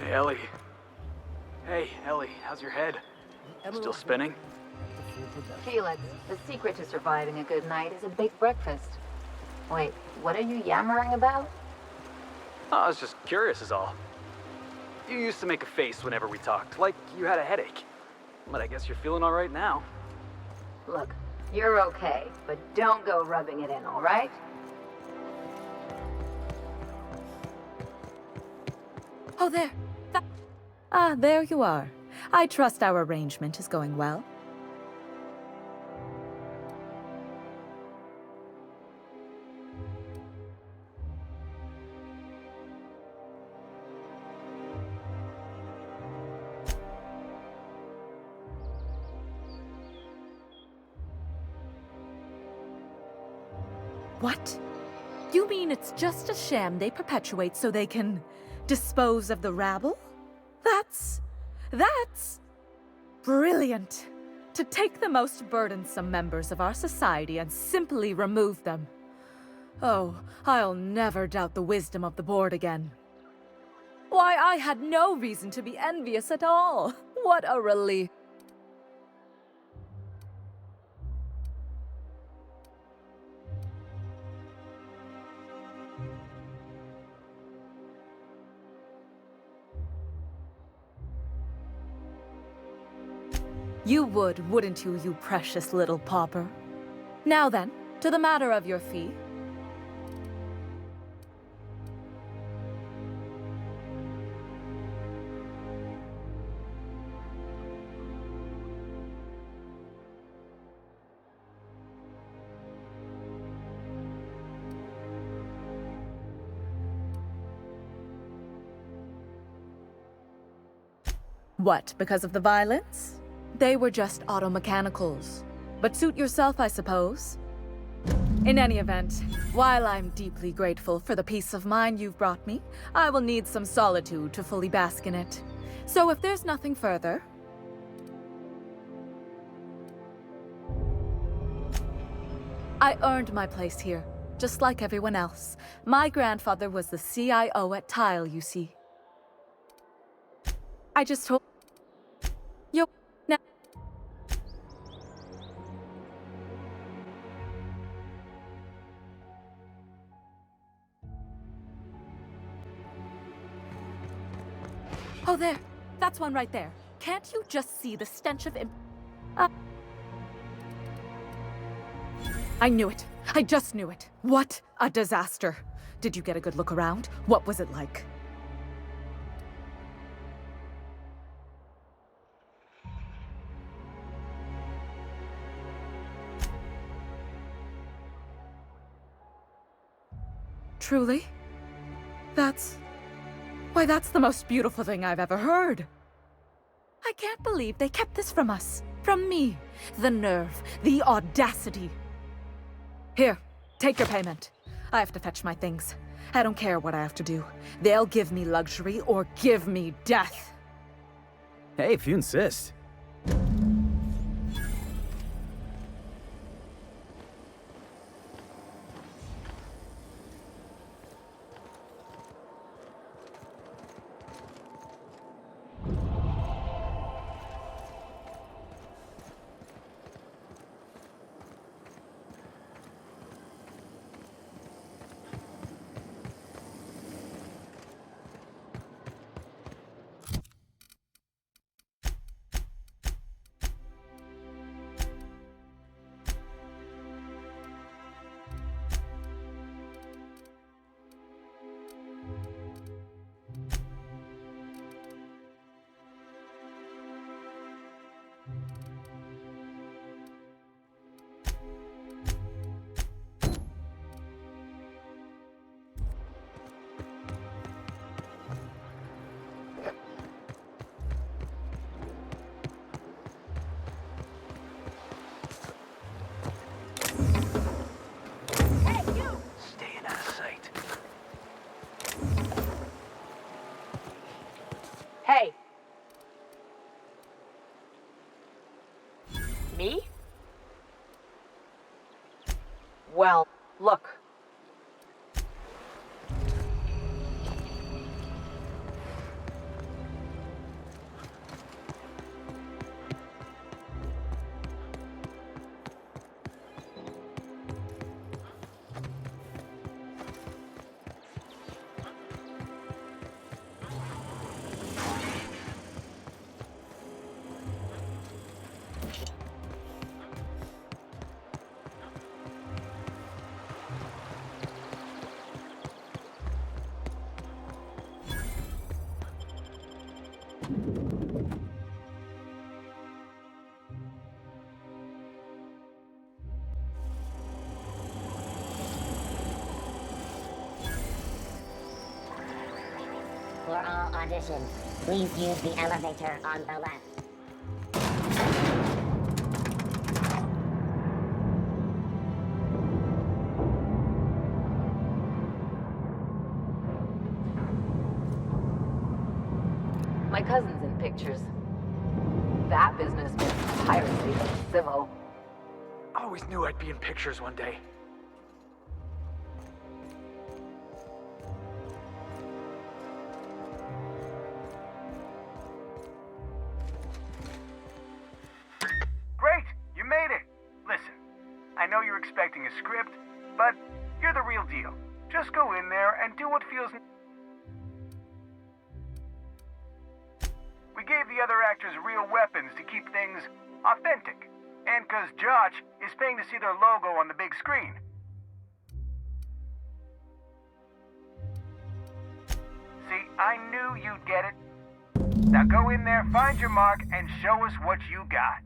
Hey, Ellie. Hey, Ellie, how's your head? Still spinning? Felix, the secret to surviving a good night is a big breakfast. Wait, what are you yammering about? Oh, I was just curious is all. You used to make a face whenever we talked, like you had a headache. But I guess you're feeling all right now. Look, you're okay, but don't go rubbing it in, all right? Oh, there. There you are. I trust our arrangement is going well. What? You mean it's just a sham they perpetuate so they can dispose of the rabble? That's brilliant. To take the most burdensome members of our society and simply remove them. Oh, I'll never doubt the wisdom of the board again. Why, I had no reason to be envious at all. What a relief. You would, wouldn't you, you precious little pauper? Now then, to the matter of your fee. What, because of the violence? They were just automechanicals. But suit yourself, I suppose. In any event, while I'm deeply grateful for the peace of mind you've brought me, I will need some solitude to fully bask in it. So if there's nothing further... I earned my place here, just like everyone else. My grandfather was the CIO at Tile, you see. I just hope... Yo, now... Oh, there. That's one right there. Can't you just see the stench of I knew it. I just knew it. What a disaster. Did you get a good look around? What was it like? Truly? Why, that's the most beautiful thing I've ever heard. I can't believe they kept this from us. From me. The nerve. The audacity. Here, take your payment. I have to fetch my things. I don't care what I have to do. They'll give me luxury or give me death. Hey, if you insist. Hey! Me? Well, look. For all auditions, please use the elevator on the left. My cousin's in pictures. That business was piracy, civil. Always knew I'd be in pictures one day. Great! You made it! Listen, I know you're expecting a script, but you're the real deal. Just go in there and do what feels... We gave the other actors real weapons to keep things authentic. And because Josh is paying to see their logo on the big screen. See, I knew you'd get it. Now go in there, find your mark, and show us what you got.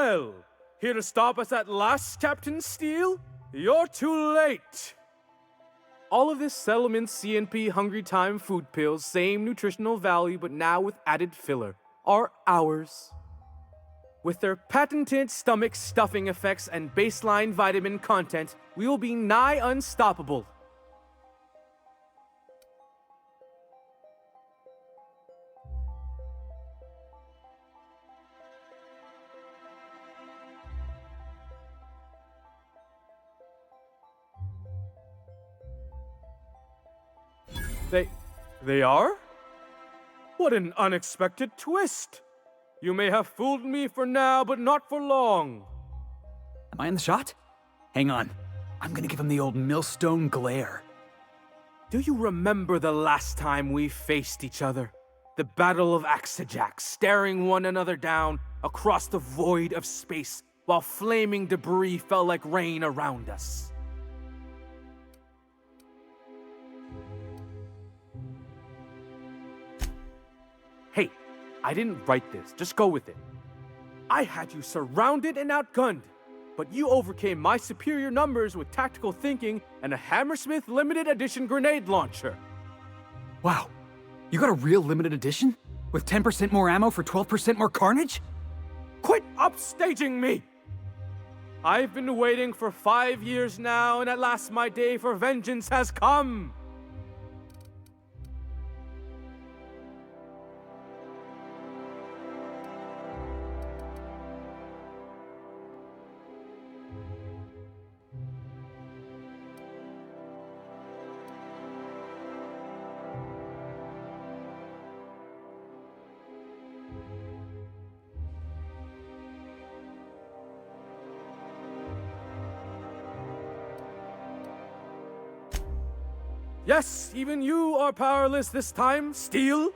well! Here to stop us at last, Captain Steele? You're too late! All of this Settlement CNP Hungry Time food pills, same nutritional value but now with added filler, are ours. With their patented stomach stuffing effects and baseline vitamin content, we will be nigh unstoppable. They are? What an unexpected twist! You may have fooled me for now, but not for long. Am I in the shot? Hang on. I'm gonna give him the old millstone glare. Do you remember the last time we faced each other? The Battle of Axejack, staring one another down across the void of space while flaming debris fell like rain around us. Hey, I didn't write this, just go with it. I had you surrounded and outgunned, but you overcame my superior numbers with tactical thinking and a Hammersmith limited edition grenade launcher. Wow, you got a real limited edition? With 10% more ammo for 12% more carnage? Quit upstaging me! I've been waiting for 5 years now, and at last my day for vengeance has come! Yes, even you are powerless this time, Steele.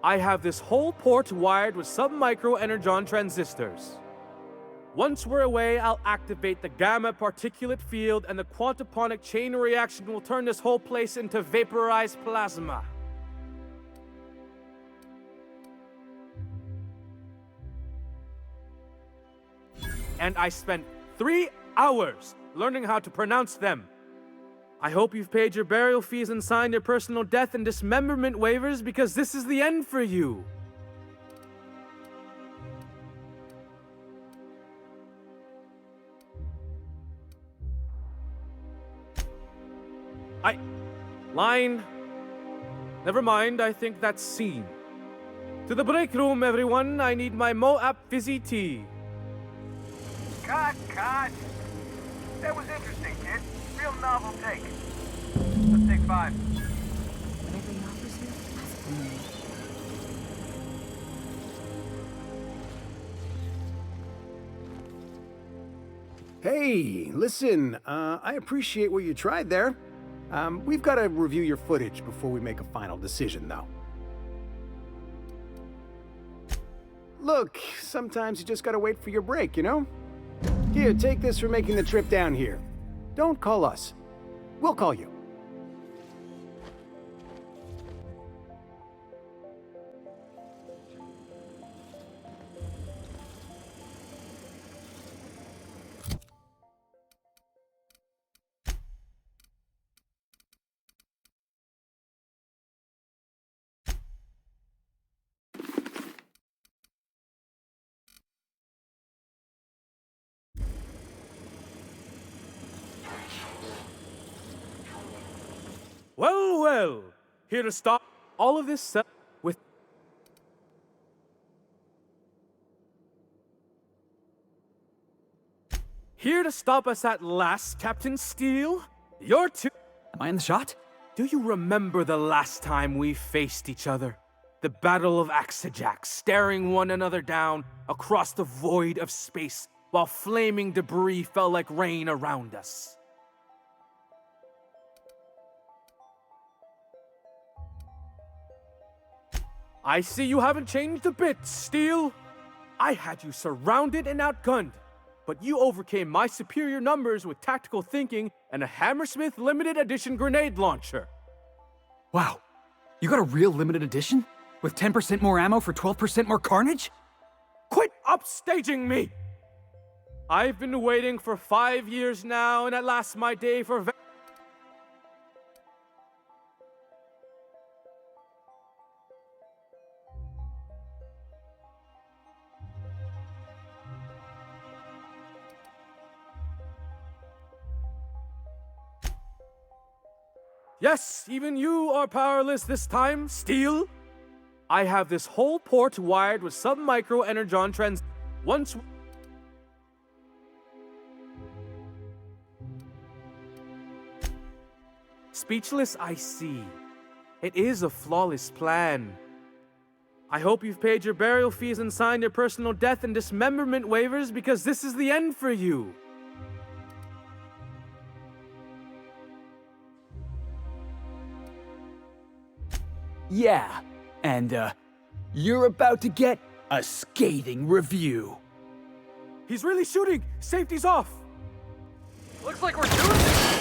I have this whole port wired with sub-micro energon transistors. Once we're away, I'll activate the gamma particulate field and the quantaponic chain reaction will turn this whole place into vaporized plasma. And I spent 3 hours learning how to pronounce them. I hope you've paid your burial fees and signed your personal death and dismemberment waivers because this is the end for you. Line. Never mind, I think that's scene. To the break room, everyone. I need my Moab fizzy tea. Cut! That was interesting, kid. Real novel take. Let's take 5. Whatever he offers you, ask for me. Hey, listen, I appreciate what you tried there. We've got to review your footage before we make a final decision, though. Look, sometimes you just gotta wait for your break, you know? Here, take this for making the trip down here. Don't call us. We'll call you. Well, here to stop all of this with... Here to stop us at last, Captain Steele. You're too... Am I in the shot? Do you remember the last time we faced each other? The Battle of Axejack, staring one another down across the void of space while flaming debris fell like rain around us. I see you haven't changed a bit, Steele. I had you surrounded and outgunned, but you overcame my superior numbers with tactical thinking and a Hammersmith limited edition grenade launcher. Wow, you got a real limited edition? With 10% more ammo for 12% more carnage? Quit upstaging me! I've been waiting for 5 years now, and at last my day for Yes, even you are powerless this time, Steel. I have this whole port wired with sub-micro energon trends. Once... Speechless, I see. It is a flawless plan. I hope you've paid your burial fees and signed your personal death and dismemberment waivers, because this is the end for you. Yeah, and you're about to get a scathing review. He's really shooting! Safety's off! Looks like we're doing this!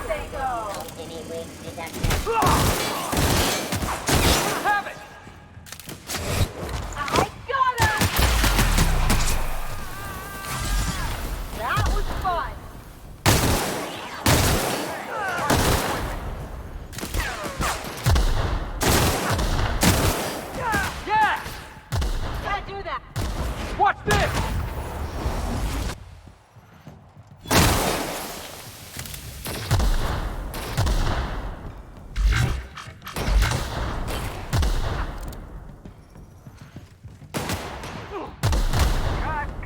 They go. Any weak deduction. Have it! I got him! That was fun! Yeah! Can't do that! Watch this!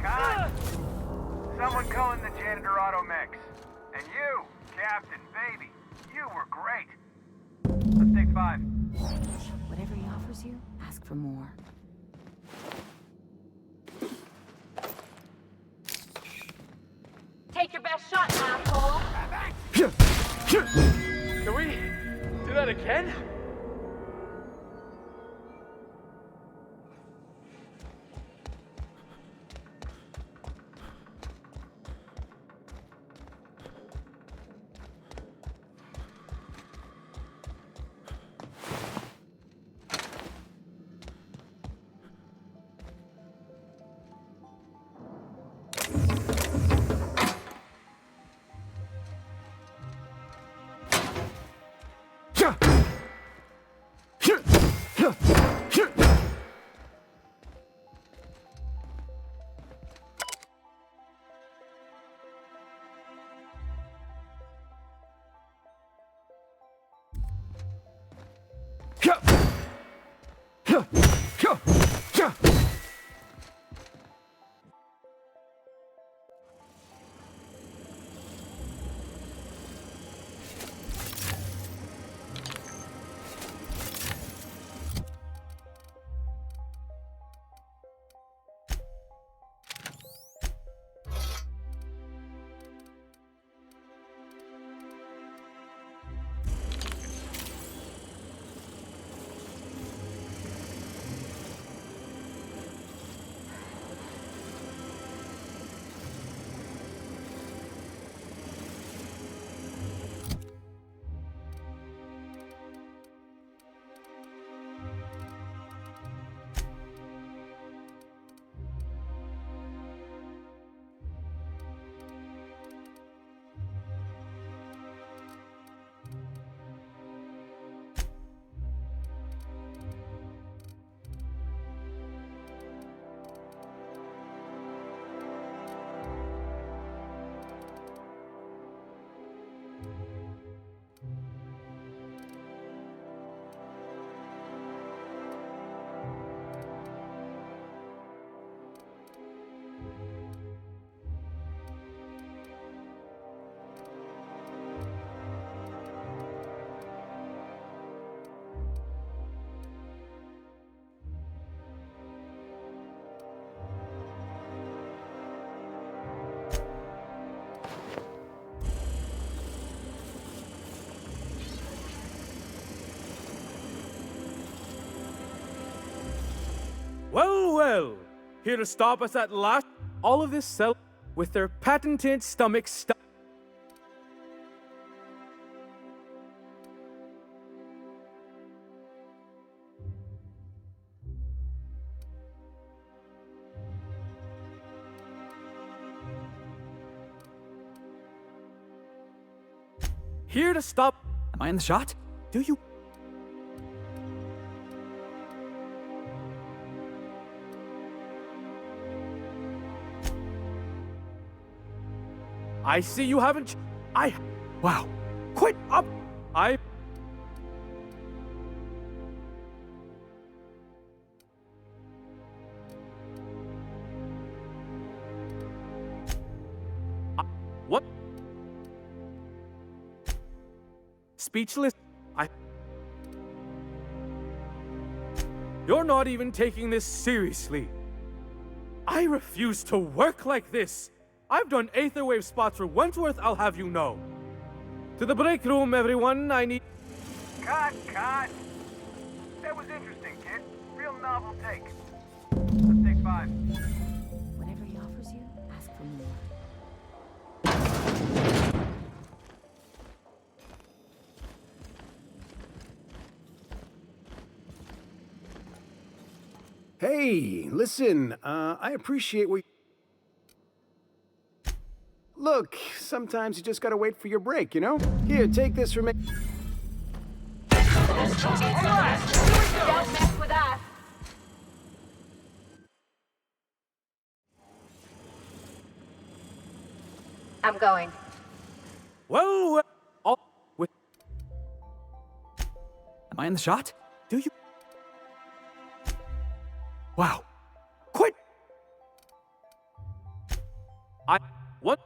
Cut! Someone call in the janitor auto mix. And you, Captain, baby, you were great. Let's take 5. Whatever he offers you, ask for more. Take your best shot, asshole! Can we do that again? Well, well. Here to stop us at last. All of this cell with their patented stomach stuff. here to stop. Am I in the shot? Do you? I see you haven't. Wow. Quit up! What? Speechless? You're not even taking this seriously. I refuse to work like this. I've done Aetherwave spots for Wentworth, I'll have you know. To the break room, everyone. I need... Cut! That was interesting, kid. Real novel take. Let's take 5. Whatever he offers you, ask for more. Hey, listen, I appreciate what... Look, sometimes you just gotta wait for your break, you know? Here, take this from me. Don't mess with us. I'm going. Well, Am I in the shot? Do you? Wow. Quit! What?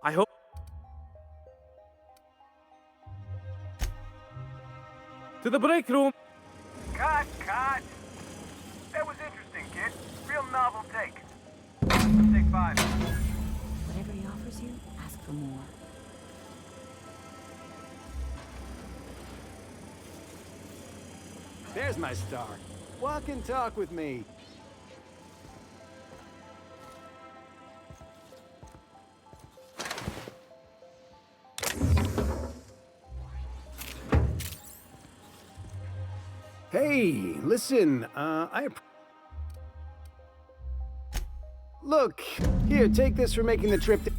I hope... To the break room! Cut! That was interesting, kid. Real novel take. Let's take 5. Whatever he offers you, ask for more. There's my star. Walk and talk with me. Hey, listen, Look, here, take this for making the trip to...